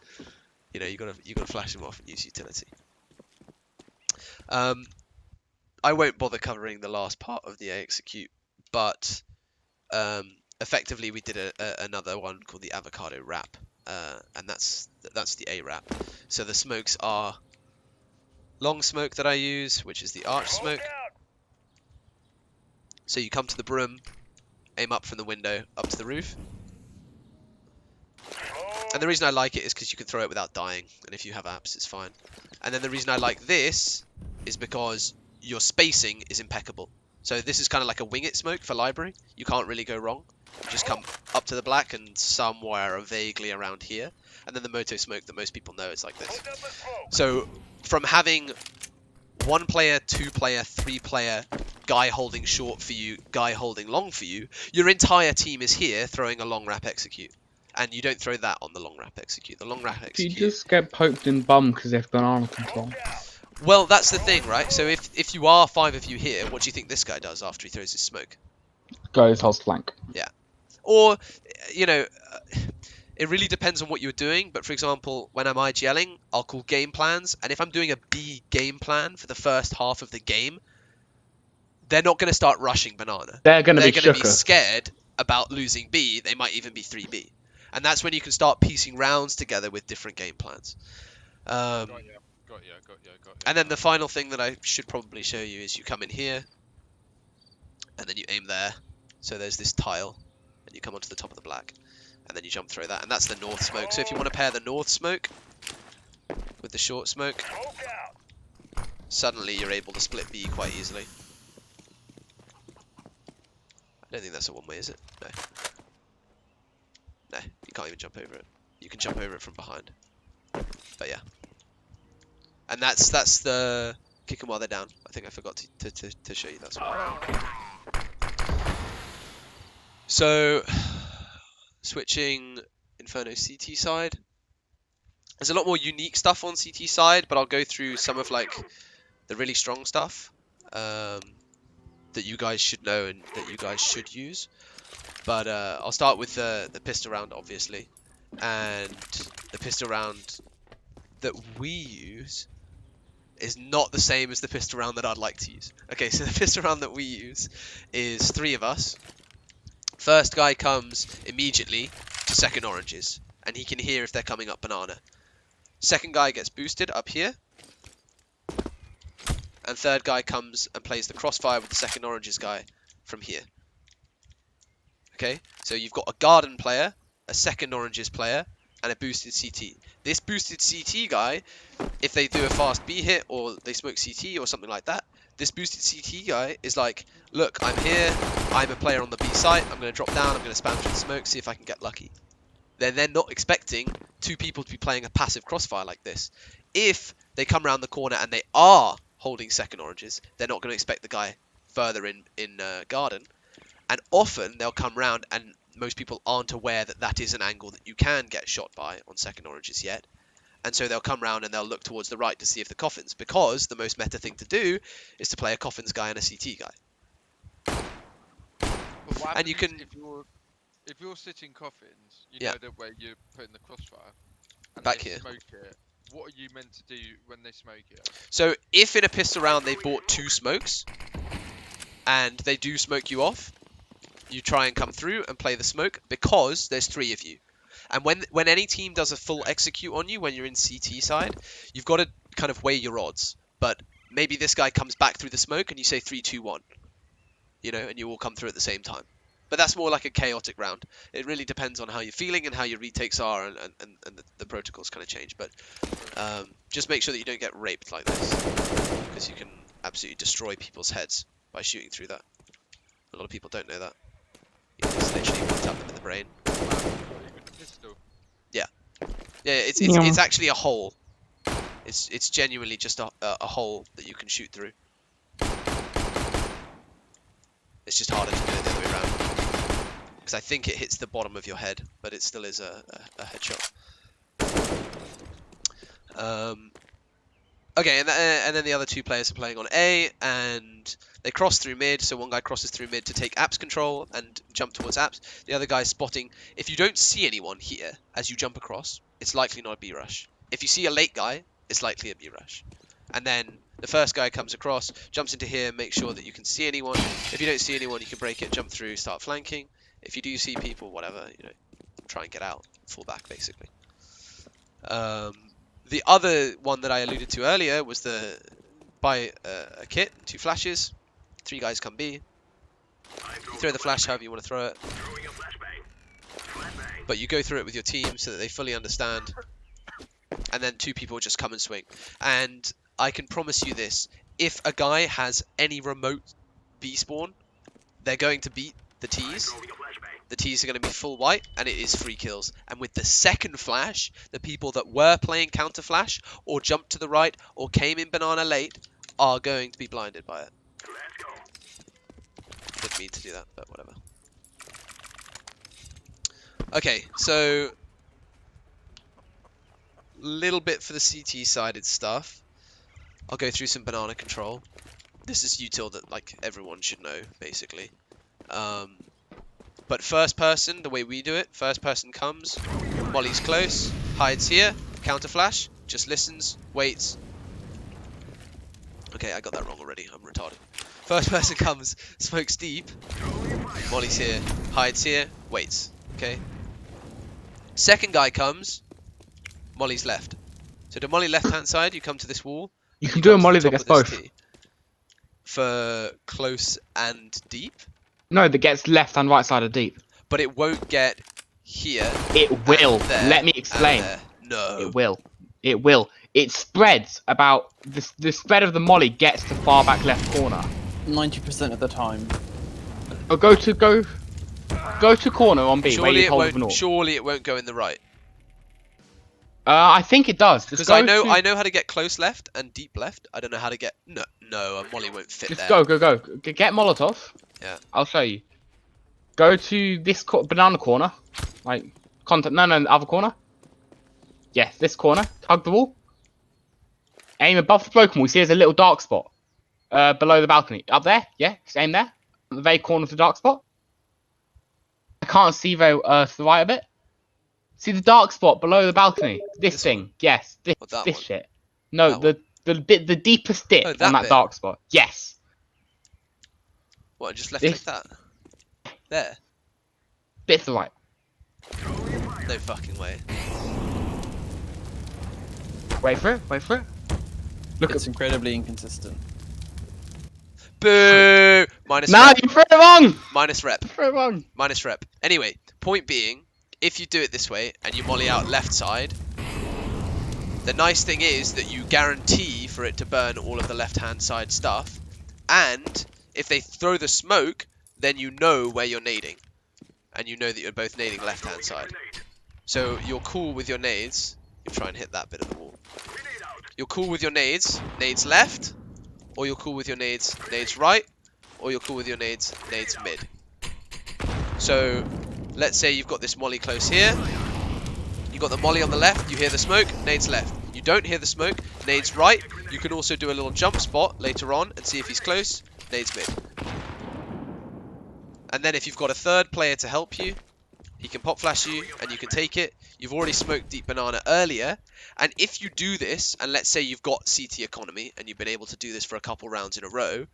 You know, you gotta flash him off and use utility. I won't bother covering the last part of the execute, but effectively we did another one called the avocado wrap, and that's the A wrap. So the smokes are long smoke that I use, which is the arch smoke. So you come to the broom, aim up from the window up to the roof. And the reason I like it is because you can throw it without dying, and if you have apps, it's fine. And then the reason I like this is because your spacing is impeccable. So this is kind of like a wing it smoke for library. You can't really go wrong. You just come up to the black and somewhere vaguely around here. And then the moto smoke that most people know is like this. So from having 1 player, 2 player, 3 player, guy holding short for you, guy holding long for you, your entire team is here throwing a long wrap execute. And you don't throw that on the long wrap execute. The long wrap Do you execute. just get poked in bum because they have banana control? Well, that's the thing, right? So if you are 5 of you here, what do you think this guy does after he throws his smoke? Goes host flank. Or, you know, it really depends on what you're doing. But for example, when I'm IGLing, I'll call game plans. And if I'm doing a B game plan for the first half of the game, they're not going to start rushing banana. They're going to be They're going to be shookers. scared about losing B. They might even be 3B. And that's when you can start piecing rounds together with different game plans. Got ya. And then the final thing that I should probably show you is you come in here, and then you aim there. So there's this tile, and you come onto the top of the black, and then you jump through that, and that's the north smoke. So if you want to pair the north smoke with the short smoke, suddenly you're able to split B quite easily. I don't think that's a one-way, is it? No. No, you can't even jump over it. You can jump over it from behind. But yeah. And that's the kick them while they're down. I think I forgot to show you that one. So, switching Inferno CT side. There's a lot more unique stuff on CT side, but I'll go through some of like the really strong stuff that you guys should know and that you guys should use. But I'll start with the pistol round, obviously. And the pistol round that we use is not the same as the pistol round that I'd like to use. Okay, so the pistol round that we use is 3 of us. First guy comes immediately to second oranges, and he can hear if they're coming up banana. Second guy gets boosted up here. And third guy comes and plays the crossfire with the second oranges guy from here. Okay, so you've got a garden player, a second oranges player, and a boosted CT. This boosted CT guy, if they do a fast B hit or they smoke CT or something like that, this boosted CT guy is like, look, I'm here, I'm a player on the B site, I'm going to drop down, I'm going to spam through the smoke, see if I can get lucky. Then they're not expecting 2 people to be playing a passive crossfire like this. If they come around the corner and they are holding second oranges, they're not going to expect the guy further in garden. And often they'll come round and most people aren't aware that that is an angle that you can get shot by on second oranges yet. And so they'll come round and they'll look towards the right to see if the coffins, because the most meta thing to do is to play a coffins guy and a CT guy. But what And you happens can if you're sitting coffins, you Yeah. know that where you're putting the crossfire, and Back they here. smoke it. What are you meant to do when they smoke it? So if in a pistol round they bought 2 smokes and they do smoke you off, you try and come through and play the smoke because there's 3 of you. And when any team does a full execute on you when you're in CT side, you've got to kind of weigh your odds. But maybe this guy comes back through the smoke and you say 3, 2, 1. You know, and you all come through at the same time. But that's more like a chaotic round. It really depends on how you're feeling and how your retakes are, and the protocols kind of change. But just make sure that you don't get raped like this, because you can absolutely destroy people's heads by shooting through that. A lot of people don't know that. You can just literally one-tap them in the brain. Even a pistol. Yeah, it's actually a hole. It's genuinely just a hole that you can shoot through. It's just harder to do it the other way around. Because I think it hits the bottom of your head, but it still is a headshot. Okay, and then the other 2 players are playing on A, and they cross through mid, so one guy crosses through mid to take apps control and jump towards apps. The other guy's spotting. If you don't see anyone here as you jump across, it's likely not a B rush. If you see a late guy, it's likely a B rush. And then the first guy comes across, jumps into here, make sure that you can see anyone. If you don't see anyone, you can break it, jump through, start flanking. If you do see people, whatever, try and get out, fall back basically. The other one that I alluded to earlier was the buy a kit, 2 flashes, 3 guys come B. You throw the flash however you want to throw it, but you go through it with your team so that they fully understand, and then 2 people just come and swing. And I can promise you this, if a guy has any remote B spawn, they're going to beat the T's. The T's are going to be full white, and it is free kills. And with the second flash, the people that were playing counter flash, or jumped to the right, or came in banana late, are going to be blinded by it. Didn't mean to do that, but whatever. Okay, so little bit for the CT-sided stuff. I'll go through some banana control. This is util that like everyone should know, basically. But first person, the way we do it, first person comes, Molly's close, hides here, counter flash, just listens, waits. Okay, I got that wrong already, I'm retarded. First person comes, smokes deep, Molly's here, hides here, waits. Okay. Second guy comes, Molly's left. So to Molly left hand side, you come to this wall. You can do a come to molly the that top gets of this both. T. For close and deep, No, that gets left and right side of deep. but it won't get here. It will. There, Let me and explain. there. No. It will. It will. It spreads about the spread of the molly gets to far back left corner. 90% of the time. Or go to corner on B where you hold the north. Surely it won't go in the right. I think it does. Because I know how to get close left and deep left. I don't know how to get no. A molly won't fit Just there. go. Get Molotov. Yeah. I'll show you. Go to this banana corner, like contact. No, the other corner. Yes, this corner. Hug the wall. Aim above the broken wall. See, there's a little dark spot below the balcony. Up there. Yeah, just aim there. At the very corner of the dark spot. I can't see very to the right a bit. See the dark spot below the balcony? This thing. One? Yes. This That one? shit. No, That the deepest dip that on that bit? dark spot. Yes. What? I just left This- like that. There. Bit to the right. No fucking way. Wait for it. Look It's at. incredibly inconsistent. Boo! Minus Nah, rep. you threw it wrong. Minus rep. Threw it wrong. Minus rep. Anyway, point being, if you do it this way and you molly out left side, the nice thing is that you guarantee for it to burn all of the left hand side stuff, and if they throw the smoke, then you know where you're nading, and you know that you're both nading left hand side. So you're cool with your nades. You try and hit that bit of the wall. You're cool with your nades left, or you're cool with your nades right, or you're cool with your nades mid. So let's say you've got this molly close here. You've got the molly on the left, you hear the smoke, nades left. You don't hear the smoke, nades right. You can also do a little jump spot later on and see if he's close, nades mid. And then if you've got a third player to help you, he can pop flash you and you can take it. You've already smoked deep banana earlier. And if you do this, and let's say you've got CT economy and you've been able to do this for a couple rounds in a row,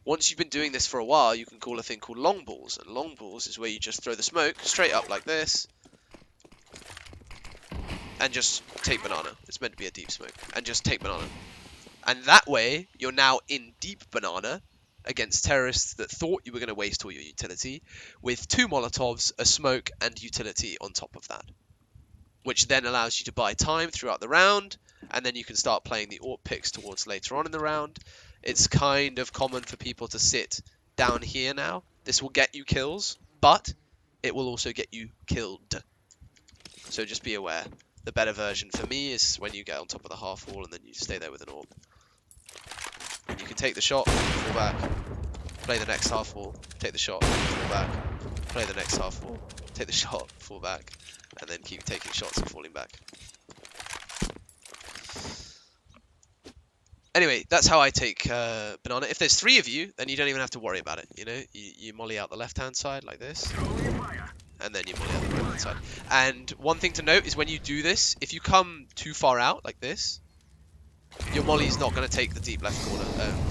once you've been doing this for a while, you can call a thing called long balls. And long balls is where you just throw the smoke straight up like this and just take banana. It's meant to be a deep smoke. And just take banana. And that way, you're now in deep banana against terrorists that thought you were going to waste all your utility with 2 Molotovs, a smoke, and utility on top of that. Which then allows you to buy time throughout the round, and then you can start playing the AWP picks towards later on in the round. It's kind of common for people to sit down here now. This will get you kills, but it will also get you killed. So just be aware. The better version for me is when you get on top of the half wall and then you stay there with an AWP. And you can take the shot, fall back, play the next half wall, take the shot, fall back, play the next half wall, take the shot, fall back, and then keep taking shots and falling back. Anyway, that's how I take banana. If there's 3 of you, then you don't even have to worry about it. You know, you molly out the left-hand side like this, and then you molly out the right-hand side. And one thing to note is when you do this, if you come too far out like this, your molly's not going to take the deep left corner,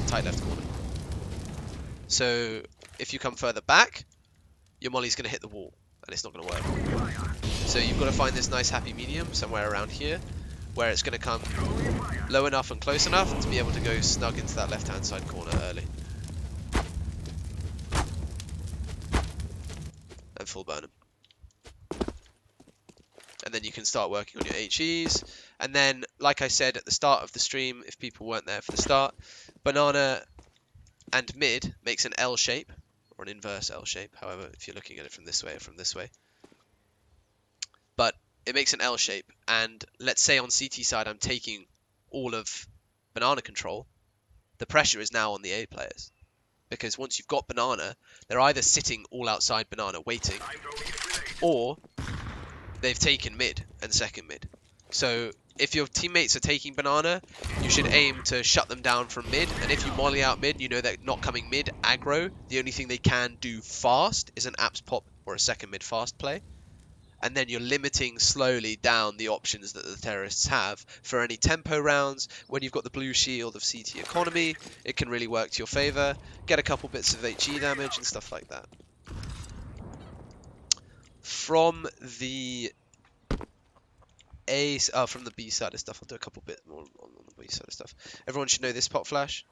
tight left corner. So if you come further back, your molly's going to hit the wall, and it's not going to work. So you've got to find this nice happy medium somewhere around here, where it's going to come low enough and close enough to be able to go snug into that left-hand side corner early. And full burn them. And then you can start working on your HEs. And then, like I said at the start of the stream, if people weren't there for the start, banana and mid makes an L shape, or an inverse L shape, however, if you're looking at it from this way or from this way. But it makes an L shape, and let's say on CT side I'm taking all of banana control, the pressure is now on the A players. Because once you've got banana, they're either sitting all outside banana waiting, or they've taken mid and second mid. So if your teammates are taking banana, you should aim to shut them down from mid, and if you molly out mid, you know they're not coming mid aggro. The only thing they can do fast is an apps pop or a second mid fast play. And then you're limiting slowly down the options that the terrorists have for any tempo rounds. When you've got the blue shield of CT economy, it can really work to your favor. Get a couple bits of HE damage and stuff like that. From the from the B side of stuff, I'll do a couple bit more on the B side of stuff. Everyone should know this pot flash.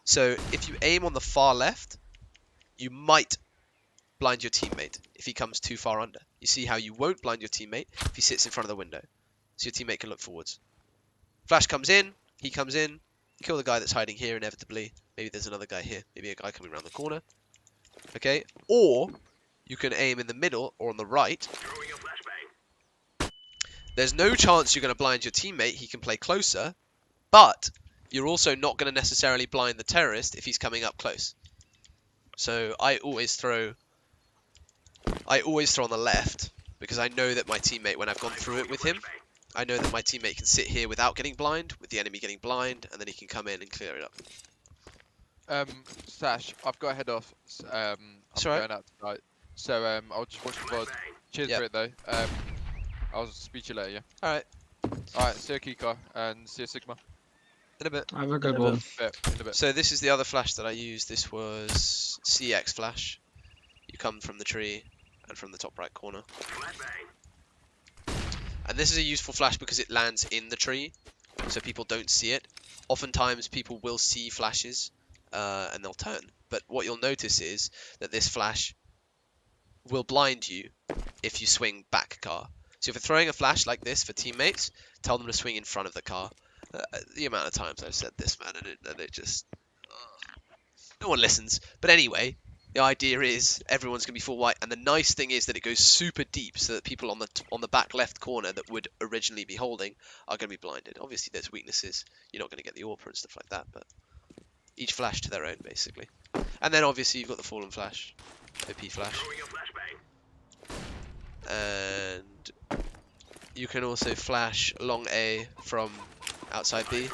So if you aim on the far left, you might blind your teammate if he comes too far under. You see how you won't blind your teammate if he sits in front of the window. So your teammate can look forwards. Flash comes in, he comes in, kill the guy that's hiding here inevitably. Maybe there's another guy here, maybe a guy coming around the corner. Okay, or you can aim in the middle or on the right. There's no chance you're going to blind your teammate, he can play closer, but you're also not going to necessarily blind the terrorist if he's coming up close. So I always throw on the left, because I know that my teammate, when I've gone through it with him, I know that my teammate can sit here without getting blind, with the enemy getting blind, and then he can come in and clear it up. Sash, I've got to head off. I'm going out tonight. So I'll just watch the VOD. Cheers for it though. I'll speak to you later, yeah? Alright, see you Kiko, and see you Sigma. In a bit. Have a good one. In a bit. So this is the other flash that I used. This was CX flash. You come from the tree and from the top right corner. And this is a useful flash because it lands in the tree, so people don't see it. Oftentimes people will see flashes and they'll turn. But what you'll notice is that this flash will blind you if you swing back car. So if you're throwing a flash like this for teammates, tell them to swing in front of the car. The amount of times I've said this, man, and it just... no one listens. But anyway, the idea is everyone's going to be full white, and the nice thing is that it goes super deep, so that people on the back left corner that would originally be holding are going to be blinded. Obviously, there's weaknesses. You're not going to get the AWPer and stuff like that, but each flash to their own, basically. And then obviously you've got the fallen flash, OP flash. And you can also flash long A from outside B.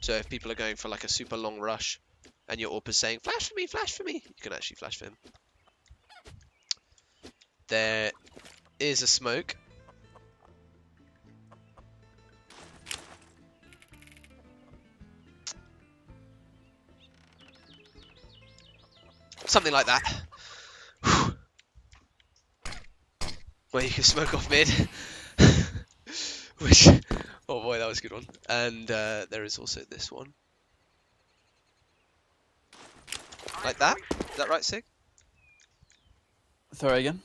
So if people are going for like a super long rush and your AWPer's saying, flash for me, you can actually flash for him. There is a smoke. Something like that. Where you can smoke off mid. Which, oh boy, that was a good one. And there is also this one. Like that? Is that right, Sig? Throw again.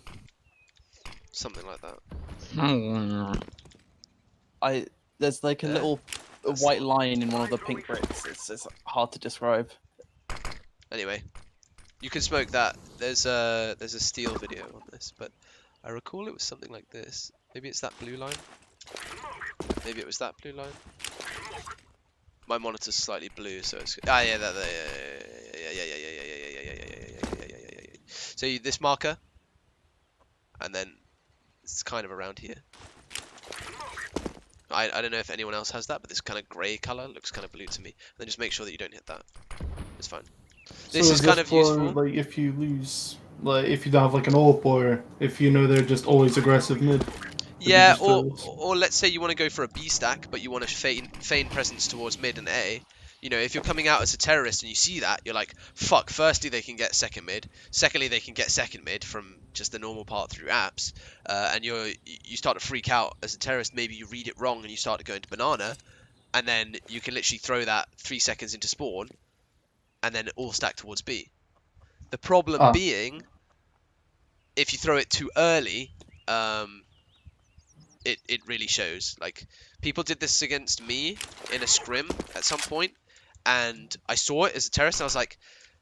Something like that. There's like a little That's white not- line in one of the pink bricks. It's hard to describe. Anyway, you can smoke that. There's a steel video on this, but I recall it was something like this. Maybe it's that blue line. Maybe it was that blue line. My monitor's slightly blue, so it's yeah. So this marker, and then it's kind of around here. I don't know if anyone else has that, but this kind of grey colour looks kind of blue to me. And then just make sure that you don't hit that. It's fine. This is kind of useful. Like if you lose, like if you don't have like an AWP, or if you know they're just always aggressive mid. Yeah, just or let's say you want to go for a B stack, but you want to feign presence towards mid and A. You know, if you're coming out as a terrorist and you see that, you're like, fuck, firstly, they can get second mid. Secondly, they can get second mid from just the normal part through apps. And you start to freak out as a terrorist. Maybe you read it wrong and you start to go into banana. And then you can literally throw that 3 seconds into spawn. And then all stack towards B. The problem being, if you throw it too early, it really shows. Like, people did this against me in a scrim at some point, and I saw it as a terrorist, and I was like,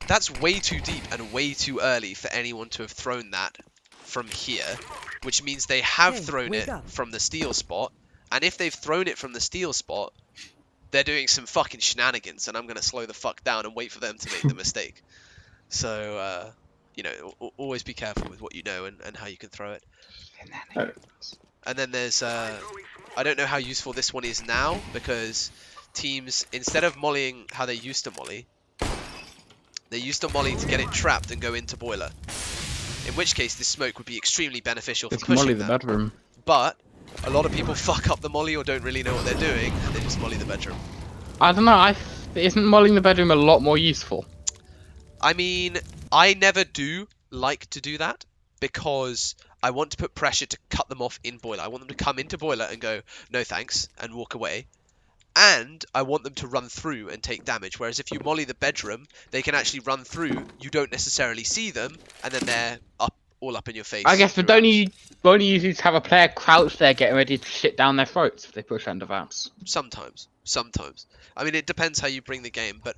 that's way too deep and way too early for anyone to have thrown that from here, which means they have thrown it from the steal spot, and if they've thrown it from the steal spot, they're doing some fucking shenanigans, and I'm going to slow the fuck down and wait for them to make the mistake. So, you know, always be careful with what you know and how you can throw it. And then there's, I don't know how useful this one is now, because teams, instead of mollying how they used to molly, they used to molly to get it trapped and go into boiler. In which case, this smoke would be extremely beneficial for pushing molly that. the bedroom. But a lot of people fuck up the molly or don't really know what they're doing, and they just molly the bedroom. I don't know. Isn't mollying the bedroom a lot more useful? I mean, I never do like to do that, because I want to put pressure to cut them off in boiler. I want them to come into boiler and go, no thanks, and walk away. And I want them to run through and take damage. Whereas if you molly the bedroom, they can actually run through, you don't necessarily see them, and then they're all up in your face. I guess, but won't you usually have a player crouch there getting ready to shit down their throats if they push under VAPs? Sometimes. I mean, it depends how you bring the game, but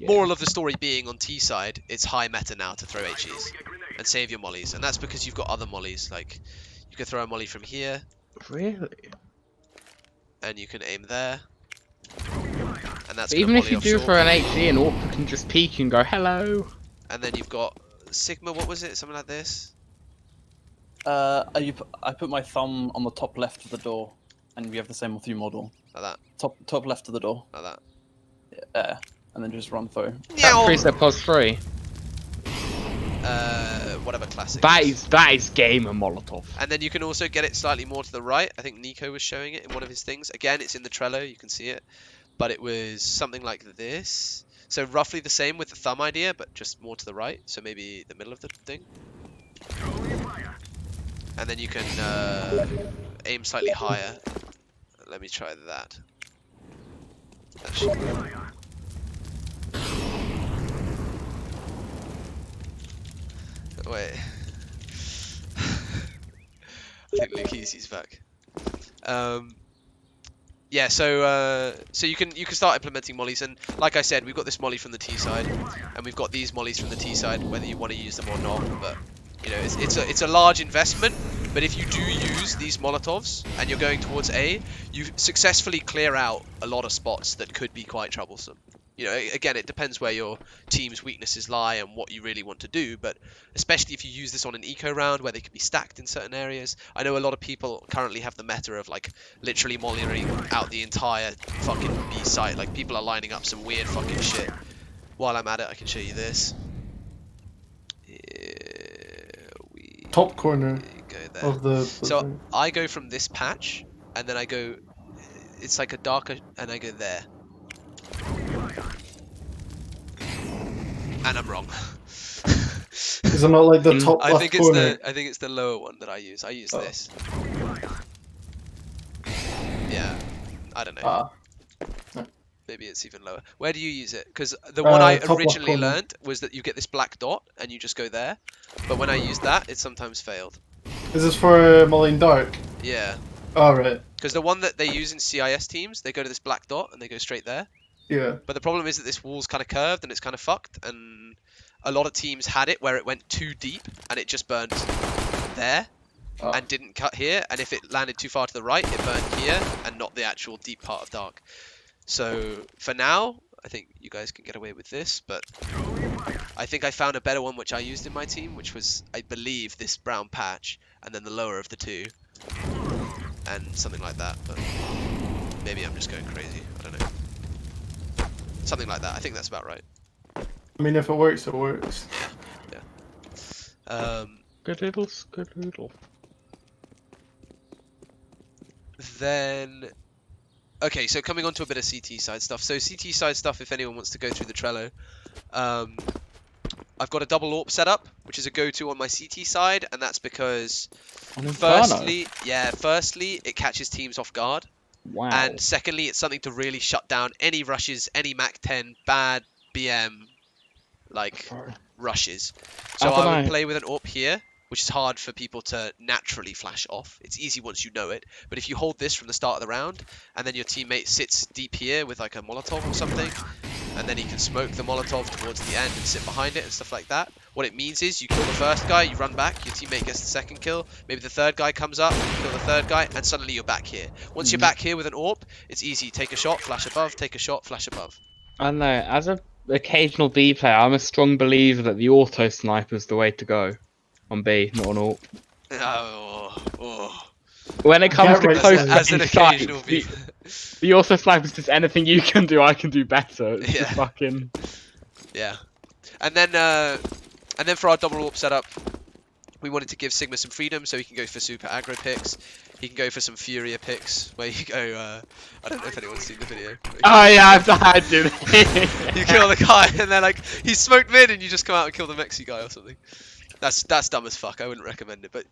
moral of the story being, on T side, it's high meta now to throw HEs and save your mollies, and that's because you've got other mollies. Like, you can throw a molly from here. Really? And you can aim there. And that's even if you do for an HE, and Orc can just peek and go hello. And then you've got Sigma. What was it? Something like this. I put my thumb on the top left of the door, and we have the same with you model. Like that. Top left of the door. Like that. Yeah, and then just run through. That preset pos 3. Whatever classic. That is gamer Molotov. And then you can also get it slightly more to the right. I think Nico was showing it in one of his things. Again, it's in the Trello. You can see it. But it was something like this. So roughly the same with the thumb idea, but just more to the right. So maybe the middle of the thing. And then you can aim slightly higher. Let me try that. That should work. Wait. I think Lucchesi's back. Yeah, so you can start implementing mollies, and like I said, we've got this molly from the T side, and we've got these mollies from the T side, whether you want to use them or not. But you know, it's a large investment. But if you do use these Molotovs and you're going towards A, you successfully clear out a lot of spots that could be quite troublesome. You know, again, it depends where your team's weaknesses lie and what you really want to do, but especially if you use this on an eco round where they can be stacked in certain areas. I know a lot of people currently have the meta of, like, literally mollying out the entire fucking B site. Like, people are lining up some weird fucking shit. While I'm at it, I can show you this. Top corner go of the... So I go from this patch, and then I go... It's like a darker... And I go there. And I'm wrong. Is it not like the top left corner? I think it's the lower one that I use. I use this. Yeah, I don't know. Maybe it's even lower. Where do you use it? Because the one I originally learned was that you get this black dot and you just go there. But when I used that, it sometimes failed. Is this for Moline Dark? Yeah. Alright. Because the one that they use in CIS teams, they go to this black dot and they go straight there. Yeah. But the problem is that this wall's kind of curved and it's kind of fucked, and a lot of teams had it where it went too deep and it just burned there and didn't cut here, and if it landed too far to the right, it burned here and not the actual deep part of dark. So for now, I think you guys can get away with this, but I think I found a better one which I used in my team, which was, I believe, this brown patch and then the lower of the two and something like that, but maybe I'm just going crazy, I don't know. Something like that. I think that's about right. I mean, if it works, it works. Yeah. Good little. Then Okay, so coming on to a bit of CT side stuff. So CT side stuff, if anyone wants to go through the Trello, I've got a double AWP setup, which is a go-to on my CT side, and that's because On Inferno. firstly, it catches teams off guard, Wow. and secondly, it's something to really shut down any rushes, any MAC-10 bad BM like rushes. So I would play with an AWP here, which is hard for people to naturally flash off. It's easy once you know it, but if you hold this from the start of the round, and then your teammate sits deep here with like a Molotov or something, and then he can smoke the Molotov towards the end and sit behind it and stuff like that. What it means is you kill the first guy, you run back, your teammate gets the second kill, maybe the third guy comes up, you kill the third guy, and suddenly you're back here. Once you're back here with an AWP, it's easy. Take a shot, flash above, take a shot, flash above. I don't know, as an occasional B player, I'm a strong believer that the auto sniper is the way to go on B, not on AWP. When it comes to close as an occasional B. The auto sniper is just anything you can do, I can do better. It's just fucking... Yeah. And then for our double AWP setup, we wanted to give Sigma some freedom, so he can go for super aggro picks. He can go for some Furia picks, where you go, I don't know if anyone's seen the video. Oh yeah, I did. You kill the guy, and then like, he's smoked mid, and you just come out and kill the Mexi guy or something. That's dumb as fuck. I wouldn't recommend it, but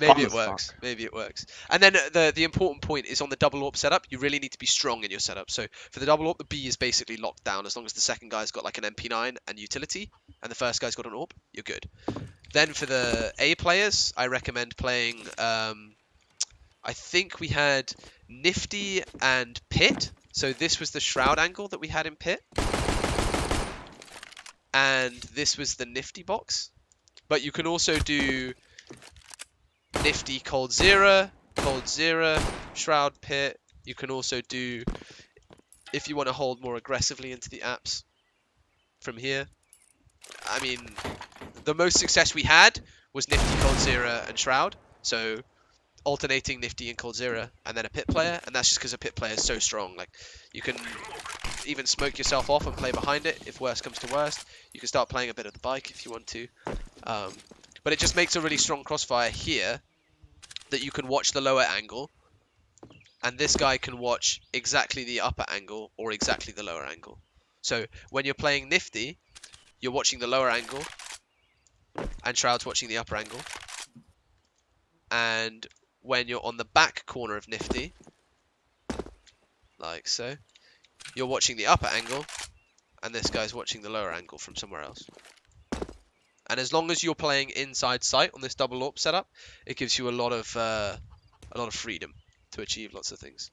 maybe it works. Maybe it works. And then the important point is on the double AWP setup, you really need to be strong in your setup. So for the double AWP, the B is basically locked down as long as the second guy's got like an MP9 and utility, and the first guy's got an AWP, you're good. Then for the A players, I recommend playing. I think we had Nifty and Pit. So this was the shroud angle that we had in Pit, and this was the Nifty box. But you can also do Nifty Cold Zero, Shroud Pit. You can also do, if you want to hold more aggressively into the apps from here. I mean, the most success we had was Nifty Cold Zero and Shroud. So alternating Nifty and Cold Zero, and then a Pit player. And that's just because a Pit player is so strong. Like, you can even smoke yourself off and play behind it if worst comes to worst. You can start playing a bit of the bike if you want to. But it just makes a really strong crossfire here that you can watch the lower angle, and this guy can watch exactly the upper angle or exactly the lower angle. So when you're playing Nifty, you're watching the lower angle, and Shroud's watching the upper angle. And when you're on the back corner of Nifty, like so, you're watching the upper angle, and this guy's watching the lower angle from somewhere else. And as long as you're playing inside sight on this double AWP setup, it gives you a lot of freedom to achieve lots of things.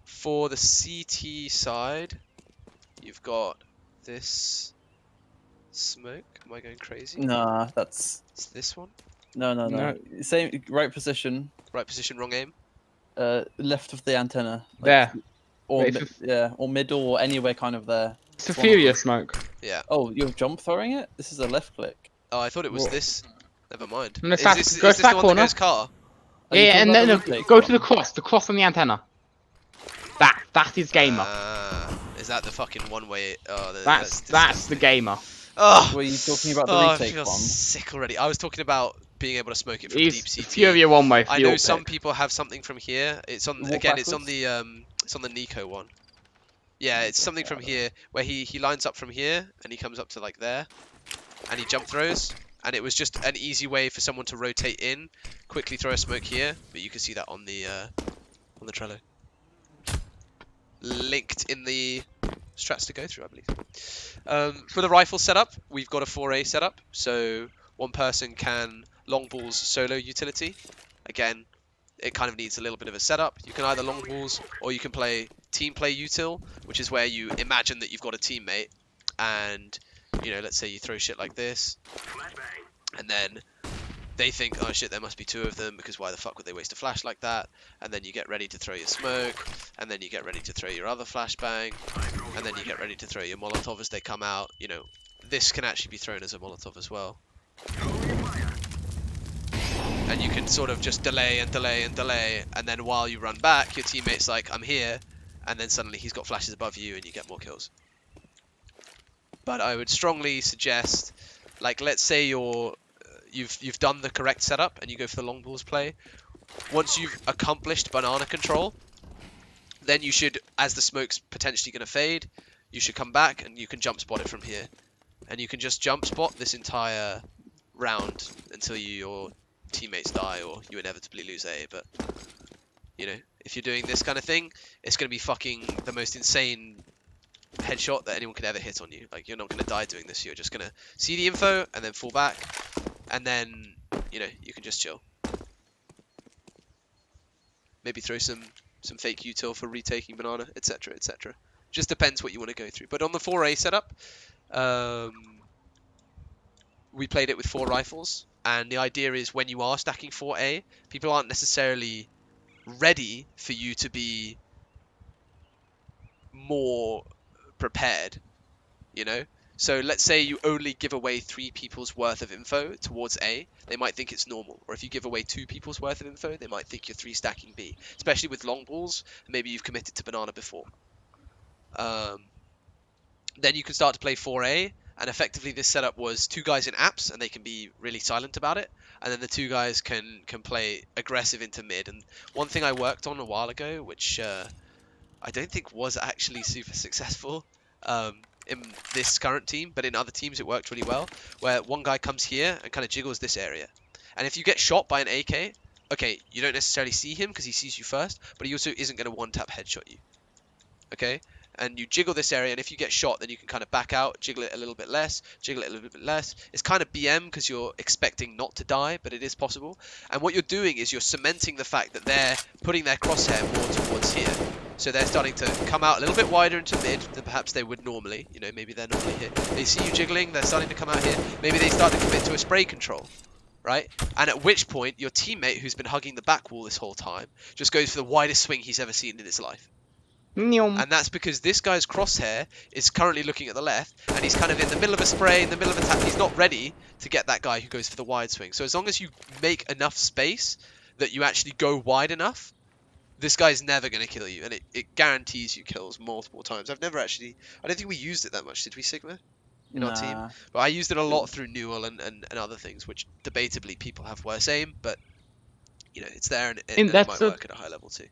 For the CT side, you've got this smoke. Am I going crazy? Nah, that's... It's this one? No. Same, right position. Right position, wrong aim? Left of the antenna. Like, there. Or or middle, or anywhere kind of there. It's a Furia smoke. Yeah. Oh, you're jump throwing it? This is a left click. Oh, I thought it was this. Never mind. No, is this the one corner. that goes car? Yeah, and then go to the cross on the antenna. That is gamer. Is that the fucking one-way? Oh, that's the gamer. Oh, were you talking about the I retake feel one? Sick already. I was talking about being able to smoke it from deep CT. Furia one way. I know some people have something from here. It's on again. It's on the Nico one. Yeah, it's something from here where he lines up from here and he comes up to like there, and he jump throws. And it was just an easy way for someone to rotate in, quickly throw a smoke here. But you can see that on the Trello. Linked in the strats to go through, I believe. For the rifle setup, we've got a 4A setup. So one person can long balls solo utility. Again, it kind of needs a little bit of a setup. You can either long balls or you can play team play util, which is where you imagine that you've got a teammate, and you know, let's say you throw shit like this, and then they think, oh shit, there must be two of them, because why the fuck would they waste a flash like that? And then you get ready to throw your smoke, and then you get ready to throw your other flashbang, and then you get ready to throw your Molotov as they come out. You know, this can actually be thrown as a Molotov as well. And you can sort of just delay and delay and delay, and then while you run back, your teammate's like, I'm here, and then suddenly he's got flashes above you and you get more kills. But I would strongly suggest, like, let's say you've done the correct setup and you go for the long balls play. once you've accomplished banana control, then you should, as the smoke's potentially going to fade, you should come back and you can jump spot it from here. And you can just jump spot this entire round until your teammates die or you inevitably lose A. But, you know, if you're doing this kind of thing, it's going to be fucking the most insane headshot that anyone could ever hit on you. Like, you're not going to die doing this. You're just going to see the info and then fall back. And then, you know, you can just chill. Maybe throw some fake util for retaking banana, etc, etc. Just depends what you want to go through. But on the 4A setup, we played it with 4 rifles. And the idea is when you are stacking 4A, people aren't necessarily ready for you to be more prepared, you know? So let's say you only give away 3 people's worth of info towards A, they might think it's normal. Or if you give away 2 people's worth of info, they might think you're 3 stacking B. Especially with long balls, maybe you've committed to banana before. Then you can start to play 4A, and effectively this setup was 2 guys in apps, and they can be really silent about it, and then the 2 guys can play aggressive into mid. And one thing I worked on a while ago, which I don't think was actually super successful in this current team, but in other teams it worked really well, where one guy comes here and kind of jiggles this area. And if you get shot by an AK, okay, you don't necessarily see him because he sees you first, but he also isn't going to one-tap headshot you. Okay? And you jiggle this area, and if you get shot, then you can kind of back out, jiggle it a little bit less, jiggle it a little bit less. It's kind of BM because you're expecting not to die, but it is possible. And what you're doing is you're cementing the fact that they're putting their crosshair more towards here. So they're starting to come out a little bit wider into mid than perhaps they would normally. You know, maybe they're normally here. They see you jiggling, they're starting to come out here. Maybe they start to commit to a spray control, right? And at which point, your teammate who's been hugging the back wall this whole time just goes for the widest swing he's ever seen in his life. And that's because this guy's crosshair is currently looking at the left, and he's kind of in the middle of a spray, in the middle of a tap. He's not ready to get that guy who goes for the wide swing. So as long as you make enough space that you actually go wide enough, this guy's never going to kill you, and it guarantees you kills multiple times. I don't think we used it that much, did we, Sigma? In our team? But I used it a lot through Newell and other things, which debatably people have worse aim, but, you know, it's there, and it might work at a high level too.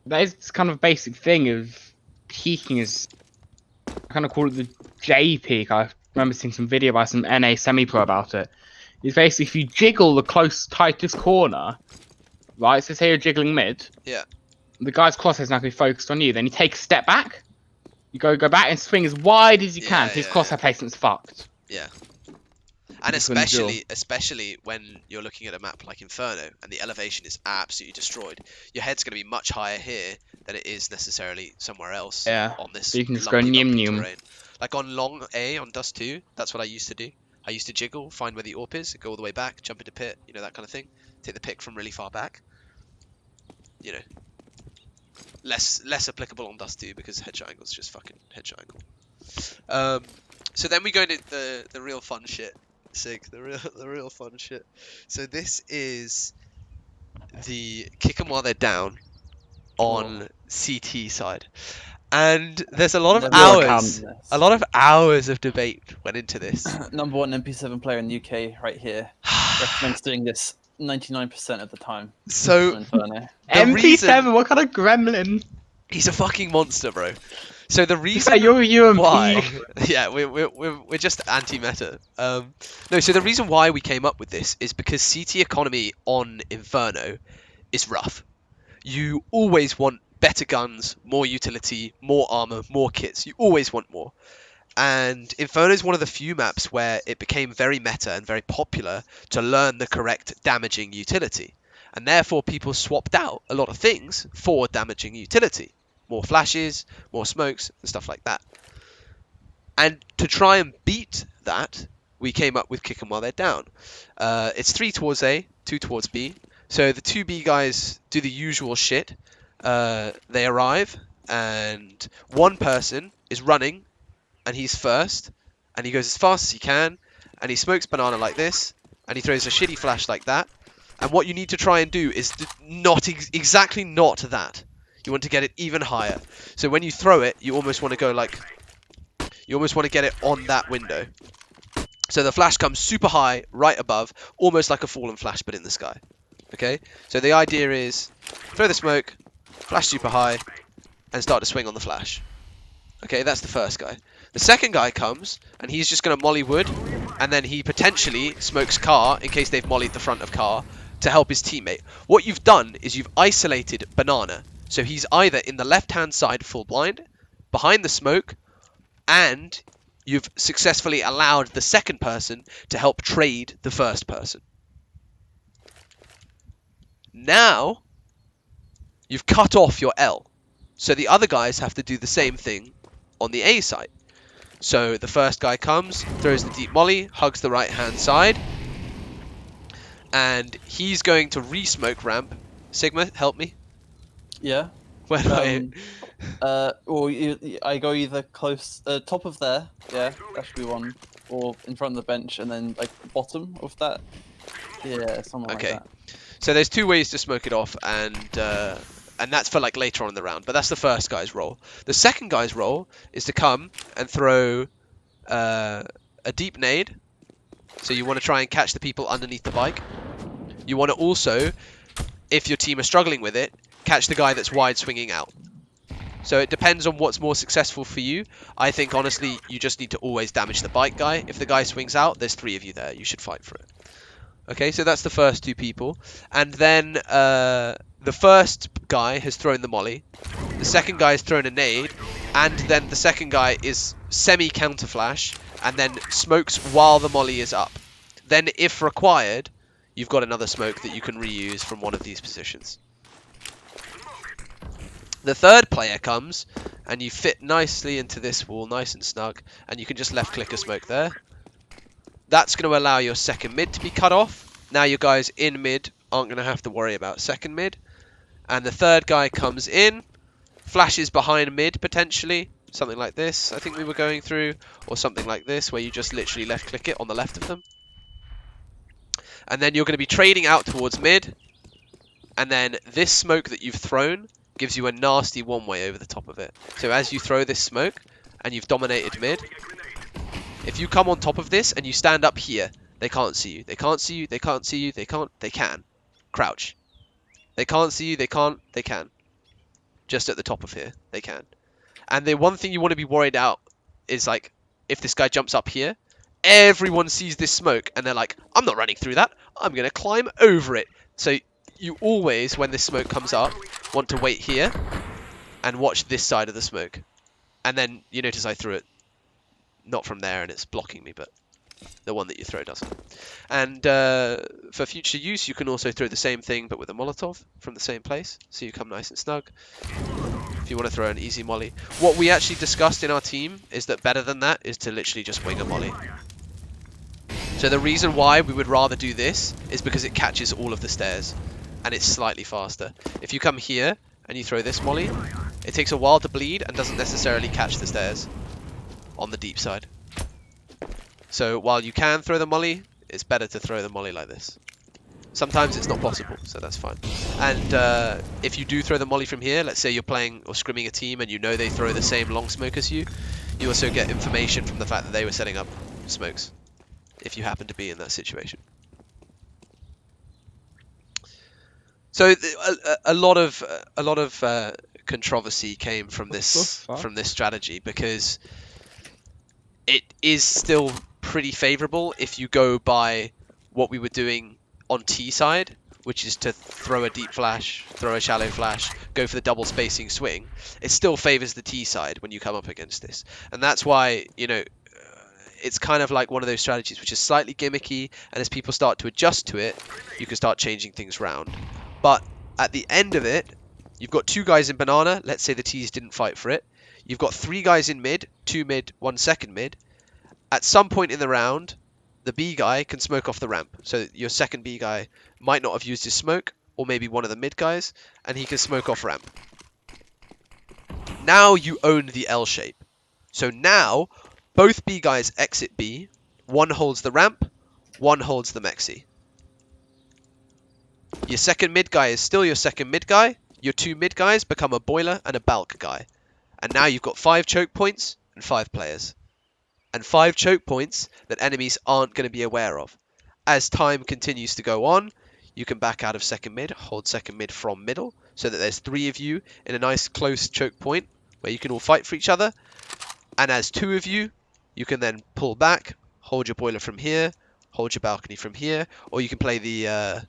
That is kind of a basic thing of peeking is, I kind of call it the J peek. I remember seeing some video by some NA semi-pro about it. It's basically if you jiggle the close, tightest corner, right, so say you're jiggling mid, yeah, the guy's crosshair is now going to be focused on you, then you take a step back, you go back and swing as wide as you can, so his crosshair placement's fucked. Yeah. And especially when you're looking at a map like Inferno and the elevation is absolutely destroyed, your head's going to be much higher here than it is necessarily somewhere else on this so you can just go nyum terrain. Like on long A on Dust 2, that's what I used to do. I used to jiggle, find where the AWP is, go all the way back, jump into pit, you know, that kind of thing. Take the pick from really far back. You know, less applicable on Dust 2 because headshot angle is just fucking headshot angle. So then we go into the real fun shit. Sig, the real fun shit. So this is the kick them while they're down on CT side, and there's a lot of hours of debate went into this. Number 1 MP7 player in the UK, right here, recommends doing this 99% of the time. So MP7, what kind of gremlin? He's a fucking monster, bro. So the reason why, yeah, we're just anti-meta. No, so the reason why we came up with this is because CT economy on Inferno is rough. You always want better guns, more utility, more armor, more kits. You always want more. And Inferno is one of the few maps where it became very meta and very popular to learn the correct damaging utility. And therefore people swapped out a lot of things for damaging utility. More flashes, more smokes, and stuff like that. And to try and beat that, we came up with kick 'em while they're down. It's 3 towards A, 2 towards B. So the 2B guys do the usual shit. They arrive, and one person is running, and he's first, and he goes as fast as he can, and he smokes banana like this, and he throws a shitty flash like that. And what you need to try and do is exactly not that. You want to get it even higher. So when you throw it, you almost want to go like... You almost want to get it on that window. So the flash comes super high, right above, almost like a fallen flash, but in the sky. Okay, so the idea is throw the smoke, flash super high, and start to swing on the flash. Okay, that's the first guy. The second guy comes, and he's just going to molly wood, and then he potentially smokes car in case they've mollied the front of car to help his teammate. What you've done is you've isolated banana. So he's either in the left-hand side full blind, behind the smoke, and you've successfully allowed the second person to help trade the first person. Now, you've cut off your L. So the other guys have to do the same thing on the A side. So the first guy comes, throws the deep molly, hugs the right-hand side, and he's going to re-smoke ramp. Sigma, help me. Yeah. Where do I... I go either close, top of there, yeah, that should be one, or in front of the bench, and then like bottom of that, yeah, something Okay. like that. So there's two ways to smoke it off, and that's for like later on in the round. But that's the first guy's role. The second guy's role is to come and throw a deep nade. So you want to try and catch the people underneath the bike. You want to also, if your team are struggling with it, catch the guy that's wide swinging out. So it depends on what's more successful for you. I think honestly you just need to always damage the bike guy. If the guy swings out, there's 3 of you there. You should fight for it. Okay, so that's the first 2 people. And then the first guy has thrown the molly. The second guy has thrown a nade. And then the second guy is semi-counterflash and then smokes while the molly is up. Then, if required, you've got another smoke that you can reuse from one of these positions. The third player comes, and you fit nicely into this wall, nice and snug, and you can just left-click a smoke there. That's going to allow your second mid to be cut off. Now your guys in mid aren't going to have to worry about second mid. And the third guy comes in, flashes behind mid potentially, something like this I think we were going through, or something like this where you just literally left-click it on the left of them. And then you're going to be trading out towards mid, and then this smoke that you've thrown gives you a nasty one-way over the top of it. So as you throw this smoke, and you've dominated mid, if you come on top of this and you stand up here, they can't see you. They can't see you, they can't see you, they can. Crouch. They can't see you, they can. Just at the top of here, they can. And the one thing you want to be worried out is like, if this guy jumps up here, everyone sees this smoke and they're like, I'm not running through that, I'm going to climb over it. So you always, when this smoke comes up, want to wait here and watch this side of the smoke. And then you notice I threw it not from there and it's blocking me, but the one that you throw doesn't. And for future use, you can also throw the same thing but with a Molotov from the same place, so you come nice and snug. If you want to throw an easy molly. What we actually discussed in our team is that better than that is to literally just wing a molly. So the reason why we would rather do this is because it catches all of the stairs and it's slightly faster. If you come here and you throw this molly, it takes a while to bleed and doesn't necessarily catch the stairs on the deep side. So while you can throw the molly, it's better to throw the molly like this. Sometimes it's not possible, so that's fine. And if you do throw the molly from here, let's say you're playing or scrimming a team and you know they throw the same long smoke as you, you also get information from the fact that they were setting up smokes, if you happen to be in that situation. So a lot of controversy came from this strategy because it is still pretty favorable if you go by what we were doing on T side, which is to throw a deep flash, throw a shallow flash, go for the double spacing swing. It still favors the T side when you come up against this. And that's why, you know, it's kind of like one of those strategies which is slightly gimmicky, and as people start to adjust to it, you can start changing things around. But at the end of it, you've got 2 guys in banana. Let's say the T's didn't fight for it. You've got 3 guys in mid, 2 mid, 1 second mid. At some point in the round, the B guy can smoke off the ramp. So your second B guy might not have used his smoke, or maybe one of the mid guys, and he can smoke off ramp. Now you own the L shape. So now, both B guys exit B, one holds the ramp, one holds the Mexi. Your second mid guy is still your second mid guy, your 2 mid guys become a boiler and a bulk guy. And now you've got 5 choke points and 5 players. And 5 choke points that enemies aren't going to be aware of. As time continues to go on, you can back out of second mid, hold second mid from middle, so that there's 3 of you in a nice close choke point where you can all fight for each other. And as 2 of you, you can then pull back, hold your boiler from here, hold your balcony from here, or you can play the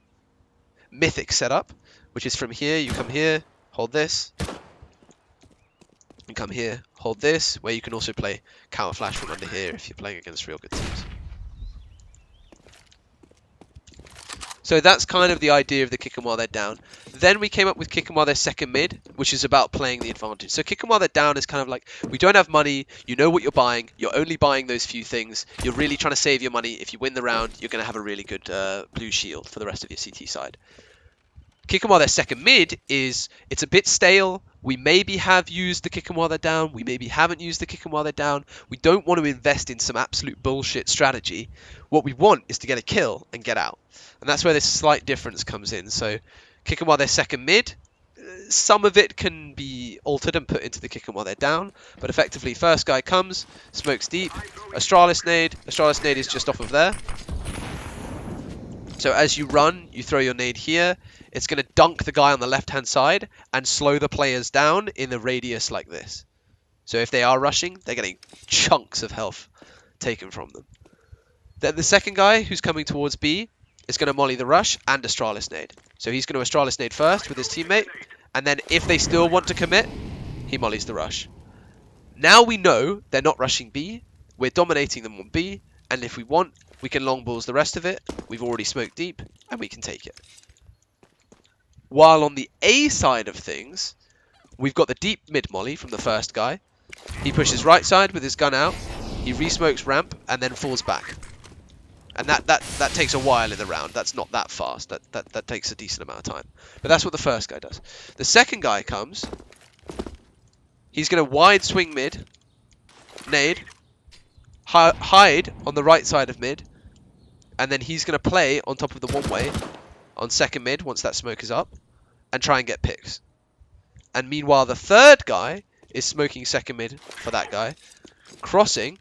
mythic setup, which is from here, you come here, hold this, and come here, hold this, where you can also play counter flash from under here if you're playing against real good teams. So that's kind of the idea of the kick 'em while they're down. Then we came up with kick 'em while they're second mid, which is about playing the advantage. So kick 'em while they're down is kind of like, we don't have money, you know what you're buying, you're only buying those few things, you're really trying to save your money. If you win the round, you're going to have a really good blue shield for the rest of your CT side. Kick 'em while they're second mid is, it's a bit stale. We maybe have used the kick 'em while they're down. We maybe haven't used the kick 'em while they're down. We don't want to invest in some absolute bullshit strategy. What we want is to get a kill and get out. And that's where this slight difference comes in. So kick 'em while they're second mid, some of it can be altered and put into the kick 'em while they're down. But effectively, first guy comes, smokes deep, Astralis nade. Astralis nade is just off of there. So as you run, you throw your nade here. It's going to dunk the guy on the left-hand side and slow the players down in the radius like this. So if they are rushing, they're getting chunks of health taken from them. Then the second guy who's coming towards B is going to molly the rush and Astralis nade. So he's going to Astralis nade first with his teammate, and then if they still want to commit, he mollies the rush. Now we know they're not rushing B, we're dominating them on B, and if we want, we can long balls the rest of it. We've already smoked deep, and we can take it. While on the A side of things, we've got the deep mid molly from the first guy. He pushes right side with his gun out, he re-smokes ramp, and then falls back. And that takes a while in the round. That's not that fast. That takes a decent amount of time. But that's what the first guy does. The second guy comes, he's going to wide swing mid, nade, hide on the right side of mid, and then he's going to play on top of the one-way on second mid once that smoke is up, and try and get picks. And meanwhile, the third guy is smoking second mid for that guy, crossing,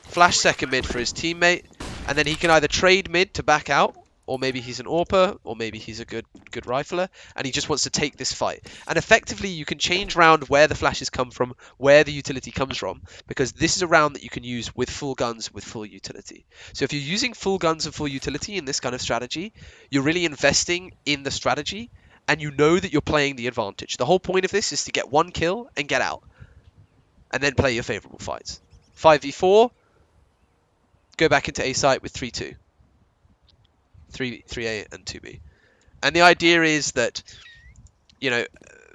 flash second mid for his teammate, and then he can either trade mid to back out, or maybe he's an AWPer, or maybe he's a good rifler, and he just wants to take this fight. And effectively, you can change round where the flashes come from, where the utility comes from, because this is a round that you can use with full guns, with full utility. So if you're using full guns and full utility in this kind of strategy, you're really investing in the strategy, and you know that you're playing the advantage. The whole point of this is to get one kill and get out, and then play your favorable fights. 5v4, go back into A site with 3-2. 3A and 2B. And the idea is that, you know,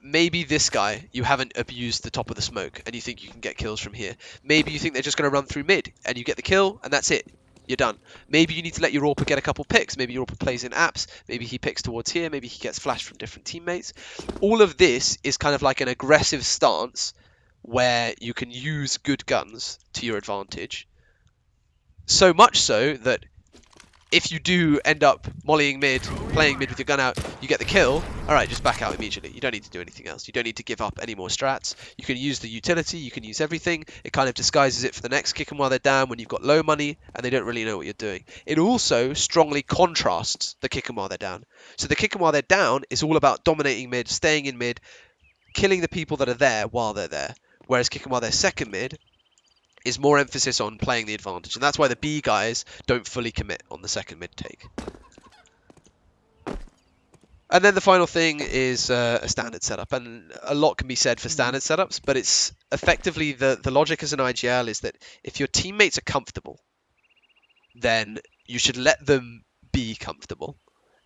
maybe this guy, you haven't abused the top of the smoke and you think you can get kills from here. Maybe you think they're just going to run through mid and you get the kill and that's it. You're done. Maybe you need to let your AWPer get a couple picks. Maybe your AWPer plays in apps. Maybe he picks towards here. Maybe he gets flashed from different teammates. All of this is kind of like an aggressive stance where you can use good guns to your advantage. So much so that if you do end up mollying mid, playing mid with your gun out, you get the kill, alright, just back out immediately. You don't need to do anything else. You don't need to give up any more strats. You can use the utility, you can use everything. It kind of disguises it for the next kick 'em while they're down when you've got low money and they don't really know what you're doing. It also strongly contrasts the kick 'em while they're down. So the kick 'em while they're down is all about dominating mid, staying in mid, killing the people that are there while they're there. Whereas kick 'em while they're second mid is more emphasis on playing the advantage, and that's why the B guys don't fully commit on the second mid take. And then the final thing is a standard setup, and a lot can be said for standard setups, but it's effectively the logic as an IGL is that if your teammates are comfortable, then you should let them be comfortable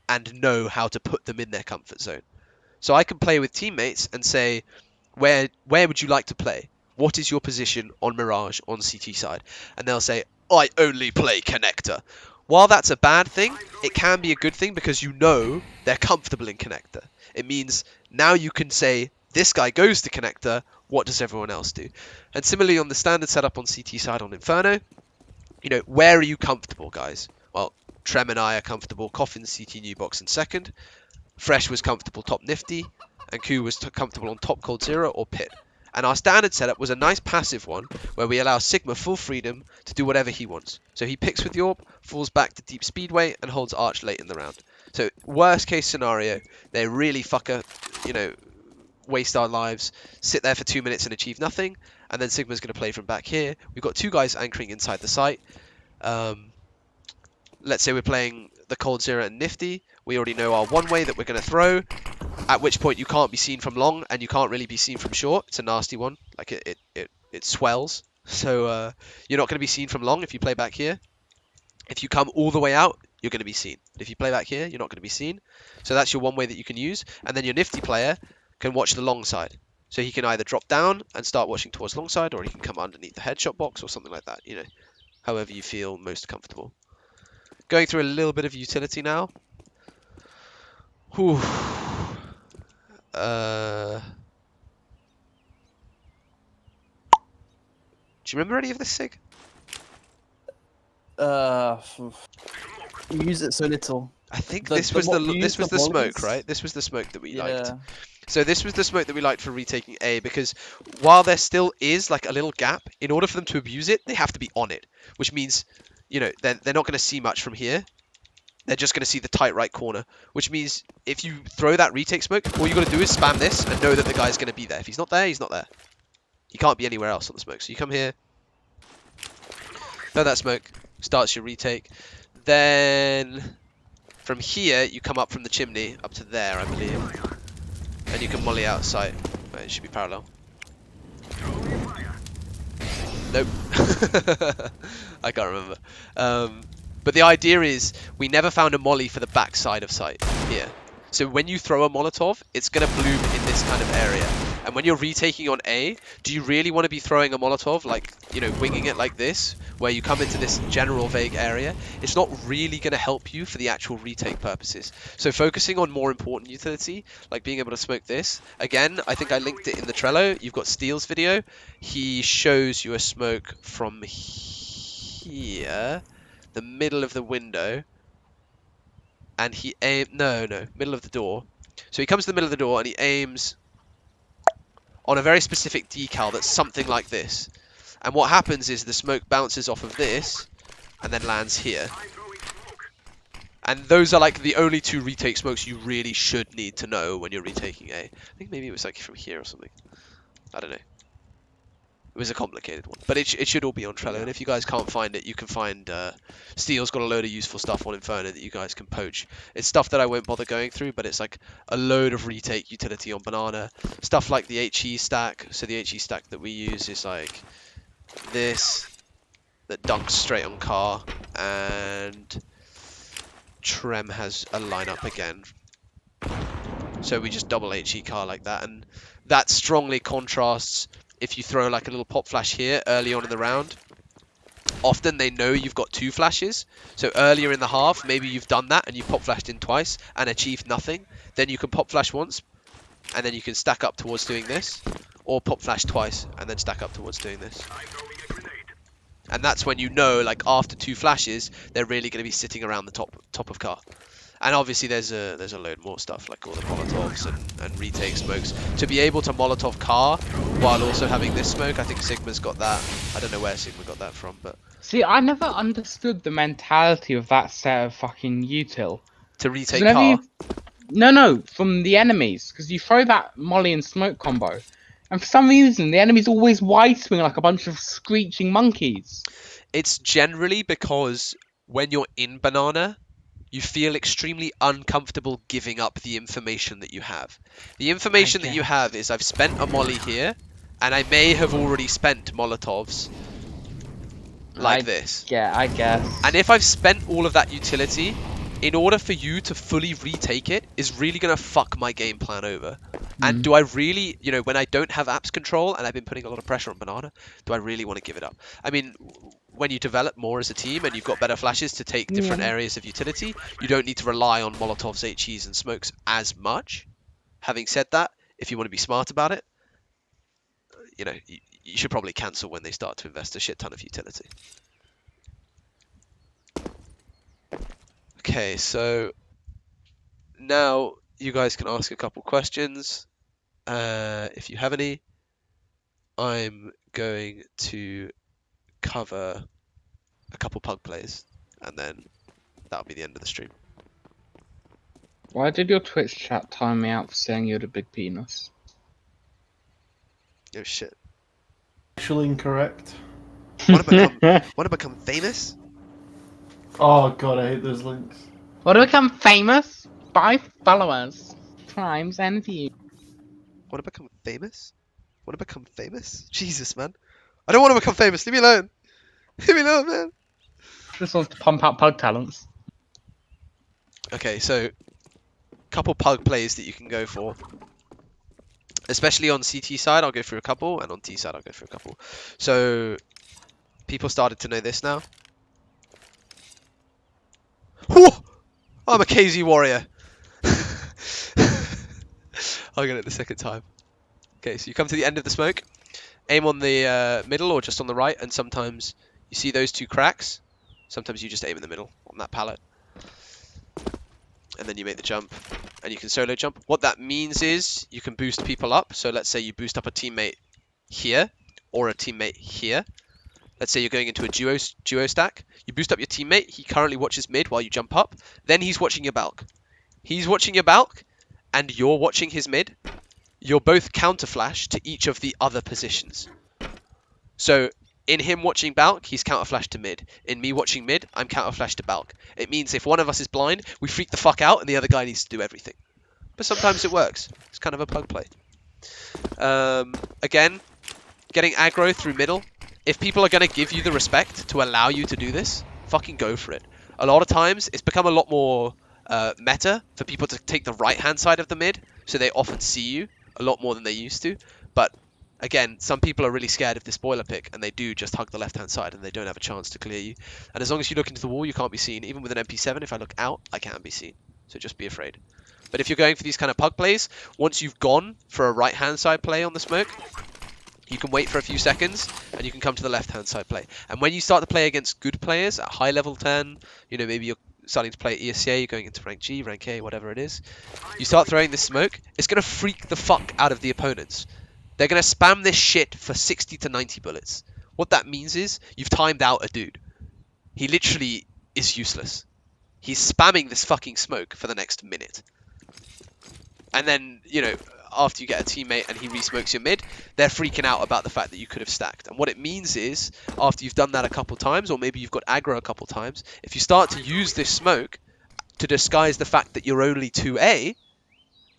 and know how to put them in their comfort zone. So I can play with teammates and say, where would you like to play? What is your position on Mirage on CT side? And they'll say, I only play connector. While that's a bad thing, it can be a good thing because you know they're comfortable in connector. It means now you can say, this guy goes to connector, what does everyone else do? And similarly on the standard setup on CT side on Inferno, you know, where are you comfortable, guys? Well, Trem and I are comfortable, Coffin, CT New Box in second. Fresh was comfortable top Nifty, and Ku was comfortable on top Cold Zero or Pit. And our standard setup was a nice passive one where we allow Sigma full freedom to do whatever he wants. So he picks with the AWP, falls back to deep speedway, and holds Arch late in the round. So worst case scenario, they really waste our lives, sit there for 2 minutes and achieve nothing, and then Sigma's going to play from back here. We've got 2 guys anchoring inside the site. Let's say we're playing the Cold Zero and Nifty. We already know our one way that we're going to throw, at which point you can't be seen from long and you can't really be seen from short. It's a nasty one. Like it swells. So you're not going to be seen from long if you play back here. If you come all the way out, you're going to be seen. If you play back here, you're not going to be seen. So that's your one way that you can use. And then your Nifty player can watch the long side. So he can either drop down and start watching towards long side, or he can come underneath the headshot box or something like that, however you feel most comfortable. Going through a little bit of utility now. Whew. Do you remember any of this, Sig? You use it so little. I think this was the smoke, right? This was the smoke that we liked. So this was the smoke that we liked for retaking A, because while there still is like a little gap, in order for them to abuse it, they have to be on it, which means, they're not going to see much from here. They're just going to see the tight right corner, which means if you throw that retake smoke, all you got to do is spam this and know that the guy's going to be there. If he's not there, he's not there. He can't be anywhere else on the smoke. So you come here, throw that smoke, starts your retake. Then from here, you come up from the chimney up to there, I believe. And you can molly out sight. Wait, it should be parallel. Nope. I can't remember. But the idea is, we never found a molly for the back side of sight here. So when you throw a Molotov, it's going to bloom in this kind of area. And when you're retaking on A, do you really want to be throwing a Molotov, like, winging it like this, where you come into this general vague area? It's not really going to help you for the actual retake purposes. So focusing on more important utility, like being able to smoke this. Again, I think I linked it in the Trello. You've got Steele's video. He shows you a smoke from here, the middle of the window, and he middle of the door. So he comes to the middle of the door and he aims on a very specific decal that's something like this. And what happens is the smoke bounces off of this and then lands here. And those are like the only 2 retake smokes you really should need to know when you're retaking A. I think maybe it was like from here or something. I don't know. It was a complicated one, but it should all be on Trello. And if you guys can't find it, you can find Steele's got a load of useful stuff on Inferno that you guys can poach. It's stuff that I won't bother going through, but it's like a load of retake utility on Banana. Stuff like the HE stack. So the HE stack that we use is like this, that dunks straight on car, and Trem has a lineup again. So we just double HE car like that, and that strongly contrasts if you throw like a little pop flash here early on in the round. Often they know you've got 2 flashes, so earlier in the half maybe you've done that and you pop flashed in twice and achieved nothing. Then you can pop flash once and then you can stack up towards doing this, or pop flash twice and then stack up towards doing this. And that's when you know, like after 2 flashes, they're really going to be sitting around the top of car. And obviously there's a load more stuff, like all the Molotovs and retake smokes. To be able to Molotov car while also having this smoke, I think Sigma's got that. I don't know where Sigma got that from, but... See, I never understood the mentality of that set of fucking util. To retake car? No, from the enemies. Because you throw that molly and smoke combo, and for some reason, the enemy's always wide-swing like a bunch of screeching monkeys. It's generally because when you're in Banana, you feel extremely uncomfortable giving up the information that you have. The information that you have is, I've spent a molly here, and I may have already spent Molotovs like this. Yeah, I guess. And if I've spent all of that utility, in order for you to fully retake it, is really going to fuck my game plan over. And do I really, when I don't have apps control, and I've been putting a lot of pressure on Banana, do I really want to give it up? I mean, when you develop more as a team and you've got better flashes to take different areas of utility, you don't need to rely on Molotovs, HEs, and smokes as much. Having said that, if you want to be smart about it, you should probably cancel when they start to invest a shit ton of utility. Okay, so now you guys can ask a couple questions if you have any. I'm going to cover a couple pug plays, and then that'll be the end of the stream. Why did your Twitch chat time me out for saying you had a big penis? Oh shit. Actually incorrect. Want to become famous? Oh god, I hate those links. Want to become famous? 5 followers times and views. Want to become famous? Want to become famous? Jesus, man. I don't want to become famous. Leave me alone. Leave me alone, man. Just wants to pump out pug talents. Okay, so couple pug plays that you can go for. Especially on CT side, I'll go through a couple, and on T side, I'll go through a couple. So people started to know this now. Whew! I'm a KZ warrior. I'll get it the second time. Okay, so you come to the end of the smoke, aim on the middle or just on the right, and sometimes you see those two cracks. Sometimes you just aim in the middle on that pallet. And then you make the jump, and you can solo jump. What that means is you can boost people up. So let's say you boost up a teammate here, or a teammate here. Let's say you're going into a duo stack. You boost up your teammate. He currently watches mid while you jump up. Then he's watching your balk. He's watching your balk, and you're watching his mid. You're both counter flash to each of the other positions. So in him watching balk, he's counter flash to mid. In me watching mid, I'm counter flash to balk. It means if one of us is blind, we freak the fuck out, and the other guy needs to do everything. But sometimes it works. It's kind of a pug play. Again, getting aggro through middle. If people are going to give you the respect to allow you to do this, fucking go for it. A lot of times, it's become a lot more meta for people to take the right-hand side of the mid, so they often see you a lot more than they used to. But again, some people are really scared of this spoiler pick, and they do just hug the left-hand side, and they don't have a chance to clear you. And as long as you look into the wall, you can't be seen. Even with an MP7, if I look out, I can't be seen. So just be afraid. But if you're going for these kind of pug plays, once you've gone for a right-hand side play on the smoke, you can wait for a few seconds, and you can come to the left-hand side play. And when you start to play against good players at high level 10, you know, maybe you're starting to play ESCA, you're going into rank G, rank A, whatever it is, you start throwing this smoke, it's going to freak the fuck out of the opponents. They're going to spam this shit for 60 to 90 bullets. What that means is, you've timed out a dude. He literally is useless. He's spamming this fucking smoke for the next minute. And then, you know, after you get a teammate and he re-smokes your mid, they're freaking out about the fact that you could have stacked. And what it means is, after you've done that a couple times, or maybe you've got aggro a couple times, if you start to use this smoke to disguise the fact that you're only 2A,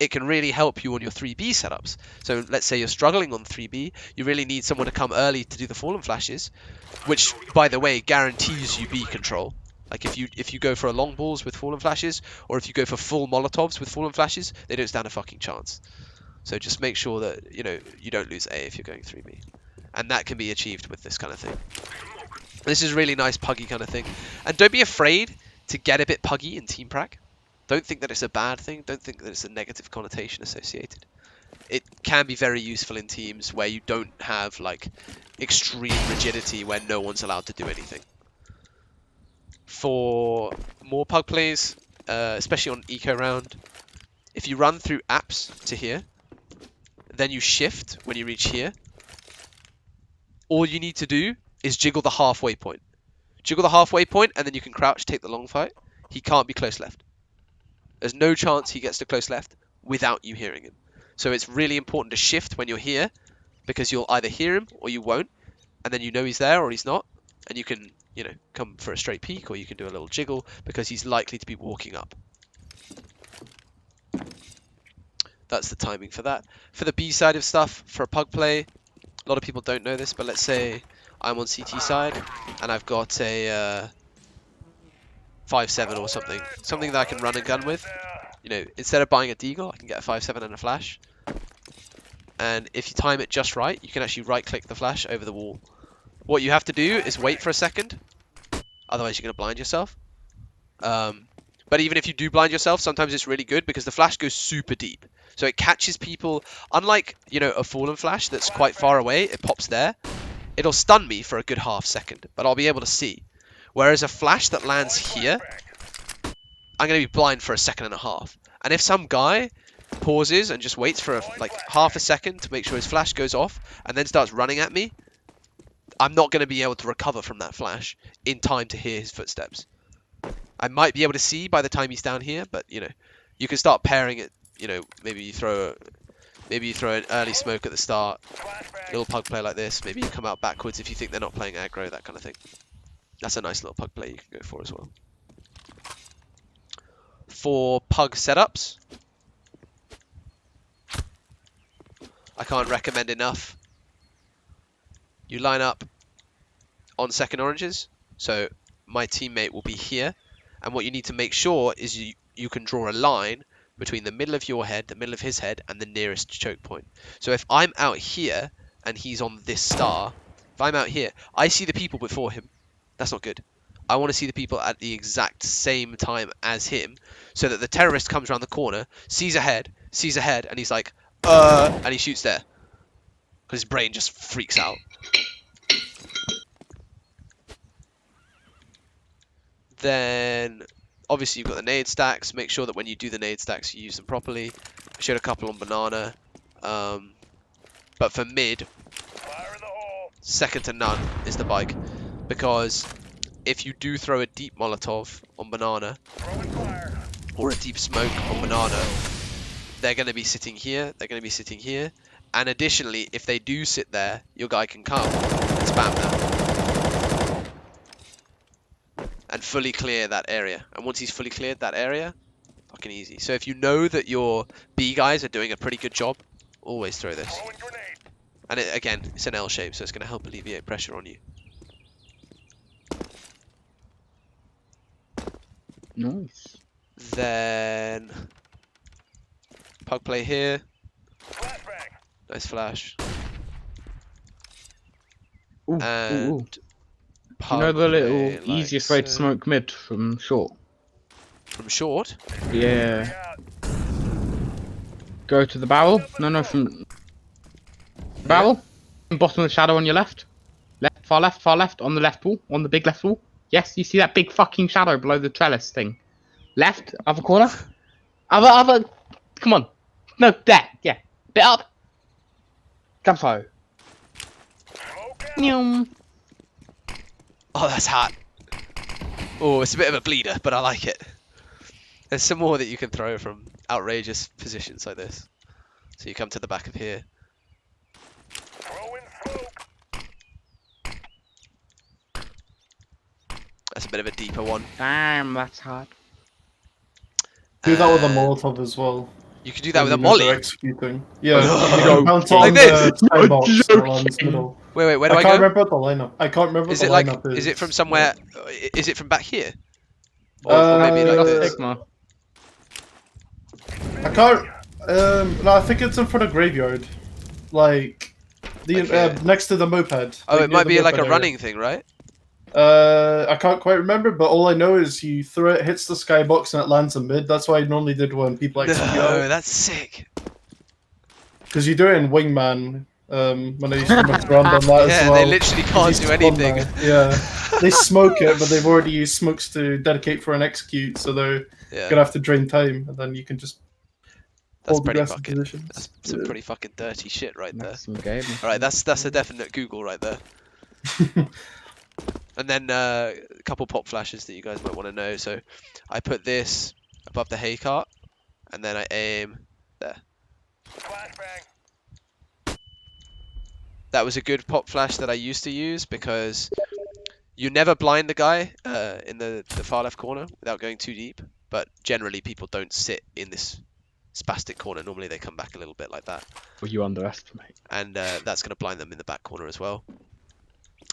it can really help you on your 3B setups. So let's say you're struggling on 3B, you really need someone to come early to do the fallen flashes, which, by the way, guarantees you B control. Like if you go for a long balls with fallen flashes, or if you go for full molotovs with fallen flashes, they don't stand a fucking chance. So just make sure that, you know, you don't lose A if you're going 3B. And that can be achieved with this kind of thing. This is really nice puggy kind of thing. And don't be afraid to get a bit puggy in team prac. Don't think that it's a bad thing. Don't think that it's a negative connotation associated. It can be very useful in teams where you don't have like extreme rigidity where no one's allowed to do anything. For more pug plays, especially on eco round, if you run through apps to here, then you shift when you reach here, all you need to do is jiggle the halfway point. Jiggle the halfway point, and then you can crouch, take the long fight. He can't be close left. There's no chance he gets to close left without you hearing him. So it's really important to shift when you're here, because you'll either hear him or you won't, and then you know he's there or he's not, and you can, you know, come for a straight peek, or you can do a little jiggle because he's likely to be walking up. That's the timing for that. For the B side of stuff, for a pug play, a lot of people don't know this, but let's say I'm on CT side and I've got a 5.7 or something. Something that I can run and gun with. You know, instead of buying a deagle, I can get a 5.7 and a flash. And if you time it just right, you can actually right-click the flash over the wall. What you have to do is wait for a second. Otherwise, you're going to blind yourself. But even if you do blind yourself, sometimes it's really good because the flash goes super deep. So it catches people, unlike, you know, a fallen flash that's quite far away, it pops there. It'll stun me for a good half second, but I'll be able to see. Whereas a flash that lands here, I'm going to be blind for a second and a half. And if some guy pauses and just waits for like half a second to make sure his flash goes off and then starts running at me, I'm not going to be able to recover from that flash in time to hear his footsteps. I might be able to see by the time he's down here, but, you know, You can start pairing it. You know, maybe you throw an early smoke at the start, little pug play like this. Maybe you come out backwards if you think they're not playing aggro, that kind of thing. That's a nice little pug play you can go for as well. For pug setups, I can't recommend enough. You line up on second oranges, so my teammate will be here, and what you need to make sure is you can draw a line between the middle of your head, the middle of his head, and the nearest choke point. So if I'm out here and he's on this star, if I'm out here, I see the people before him. That's not good. I want to see the people at the exact same time as him, so that the terrorist comes around the corner, sees a head, and he's like, and he shoots there. Because his brain just freaks out. Then, obviously you've got the nade stacks. Make sure that when you do the nade stacks, you use them properly. I showed a couple on banana. But for mid, second to none is the bike. Because if you do throw a deep Molotov on banana, or a deep smoke on banana, they're going to be sitting here, they're going to be sitting here. And additionally, if they do sit there, your guy can come and spam them. And fully clear that area. And once he's fully cleared that area, fucking easy. So if you know that your B guys are doing a pretty good job, always throw this. And again, it's an L shape, so it's going to help alleviate pressure on you. Nice. Then pug play here. Nice flash. Ooh, And ooh, ooh. You know the little easiest way to so. smoke mid from short? From short? Yeah. Go to the barrel. No, from barrel. Bottom of the shadow on your left. Far left, on the left wall, on the big left wall. Yes, you see that big fucking shadow below the trellis thing. Left, other corner. Other, come on. No, there, yeah. Bit up. Campfire. Oh, that's hot. Oh, it's a bit of a bleeder, but I like it. There's some more that you can throw from outrageous positions like this. So you come to the back of here. That's a bit of a deeper one. Damn, that's hard. Do that with a Molotov as well. You can do that with a You know they're molly. executing. Yeah, No. you can bounce on Like the this? skybox that lands middle. Wait, where do I can't go? remember what the lineup. I can't remember Is what it the like? lineup is. Is it from somewhere? Is it from back here? Or maybe like this? Sigma. I can't. No, I think it's in front of graveyard, like the next to the moped. Oh, like it might be like a area. running thing, right? I can't quite remember, but all I know is you throw it, hits the skybox, and it lands in mid. That's what I normally did when people execute. No, that's sick. Because you do it in Wingman. When I used to mess around on that as well. They literally can't do anything. Yeah, they smoke it, but they've already used smokes to dedicate for an execute, so they're gonna have to drain time, and then you can just hold aggressive positions. That's some pretty fucking dirty shit right there. Some game. All right, that's a definite Google right there. And then a couple pop flashes that you guys might want to know. So I put this above the hay cart, and then I aim there. That was a good pop flash that I used to use because you never blind the guy in the far left corner without going too deep. But generally people don't sit in this spastic corner. Normally they come back a little bit like that. Well, you underestimate. And that's going to blind them in the back corner as well.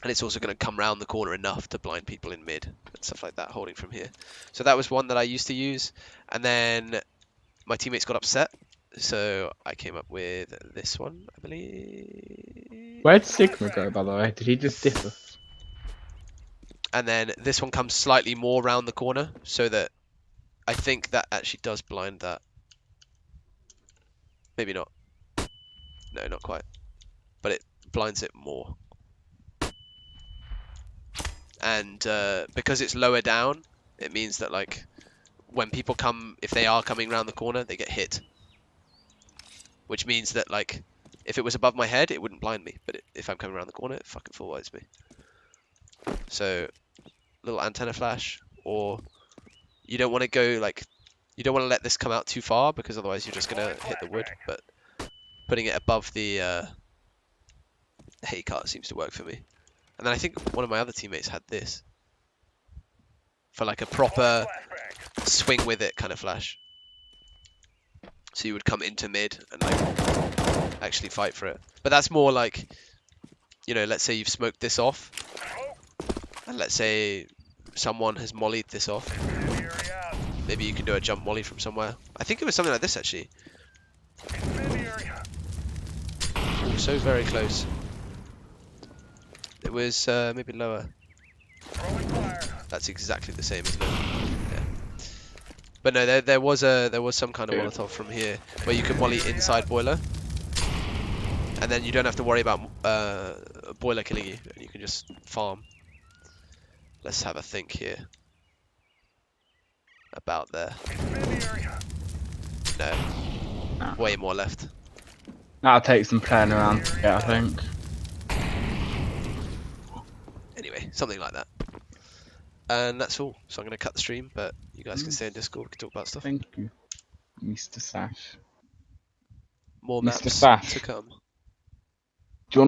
And it's also going to come round the corner enough to blind people in mid and stuff like that, holding from here. So that was one that I used to use. And then my teammates got upset. So I came up with this one, I believe. Where'd Sigma go, by the way? Did he just differ? And then this one comes slightly more round the corner, so that I think that actually does blind that. Maybe not. No, not quite. But it blinds it more. And because it's lower down, it means that like when people come, if they are coming round the corner, they get hit. Which means that like if it was above my head, it wouldn't blind me, but if I'm coming around the corner, it fucking full whites me. So little antenna flash, or you don't want to go like You don't want to let this come out too far because otherwise you're just gonna hit the wood. But putting it above the hay cart seems to work for me. And then I think one of my other teammates had this for like a proper swing with it kind of flash. So you would come into mid and like actually fight for it. But that's more like, you know, let's say you've smoked this off, and let's say someone has mollied this off. Maybe you can do a jump molly from somewhere. I think it was something like this actually. Ooh, so very close. It was maybe lower. That's exactly the same, isn't it? Yeah. But no, there was some kind of Molotov from here where you could molly inside boiler, and then you don't have to worry about boiler killing you, and you can just farm. Let's have a think here. About there. No. Way more left. That'll take some playing around. Yeah, I think. Anyway, something like that. And that's all. So I'm going to cut the stream, but you guys can stay in Discord. We can talk about stuff. Thank you, Mr. Sash. More Mr. maps Sash. to come.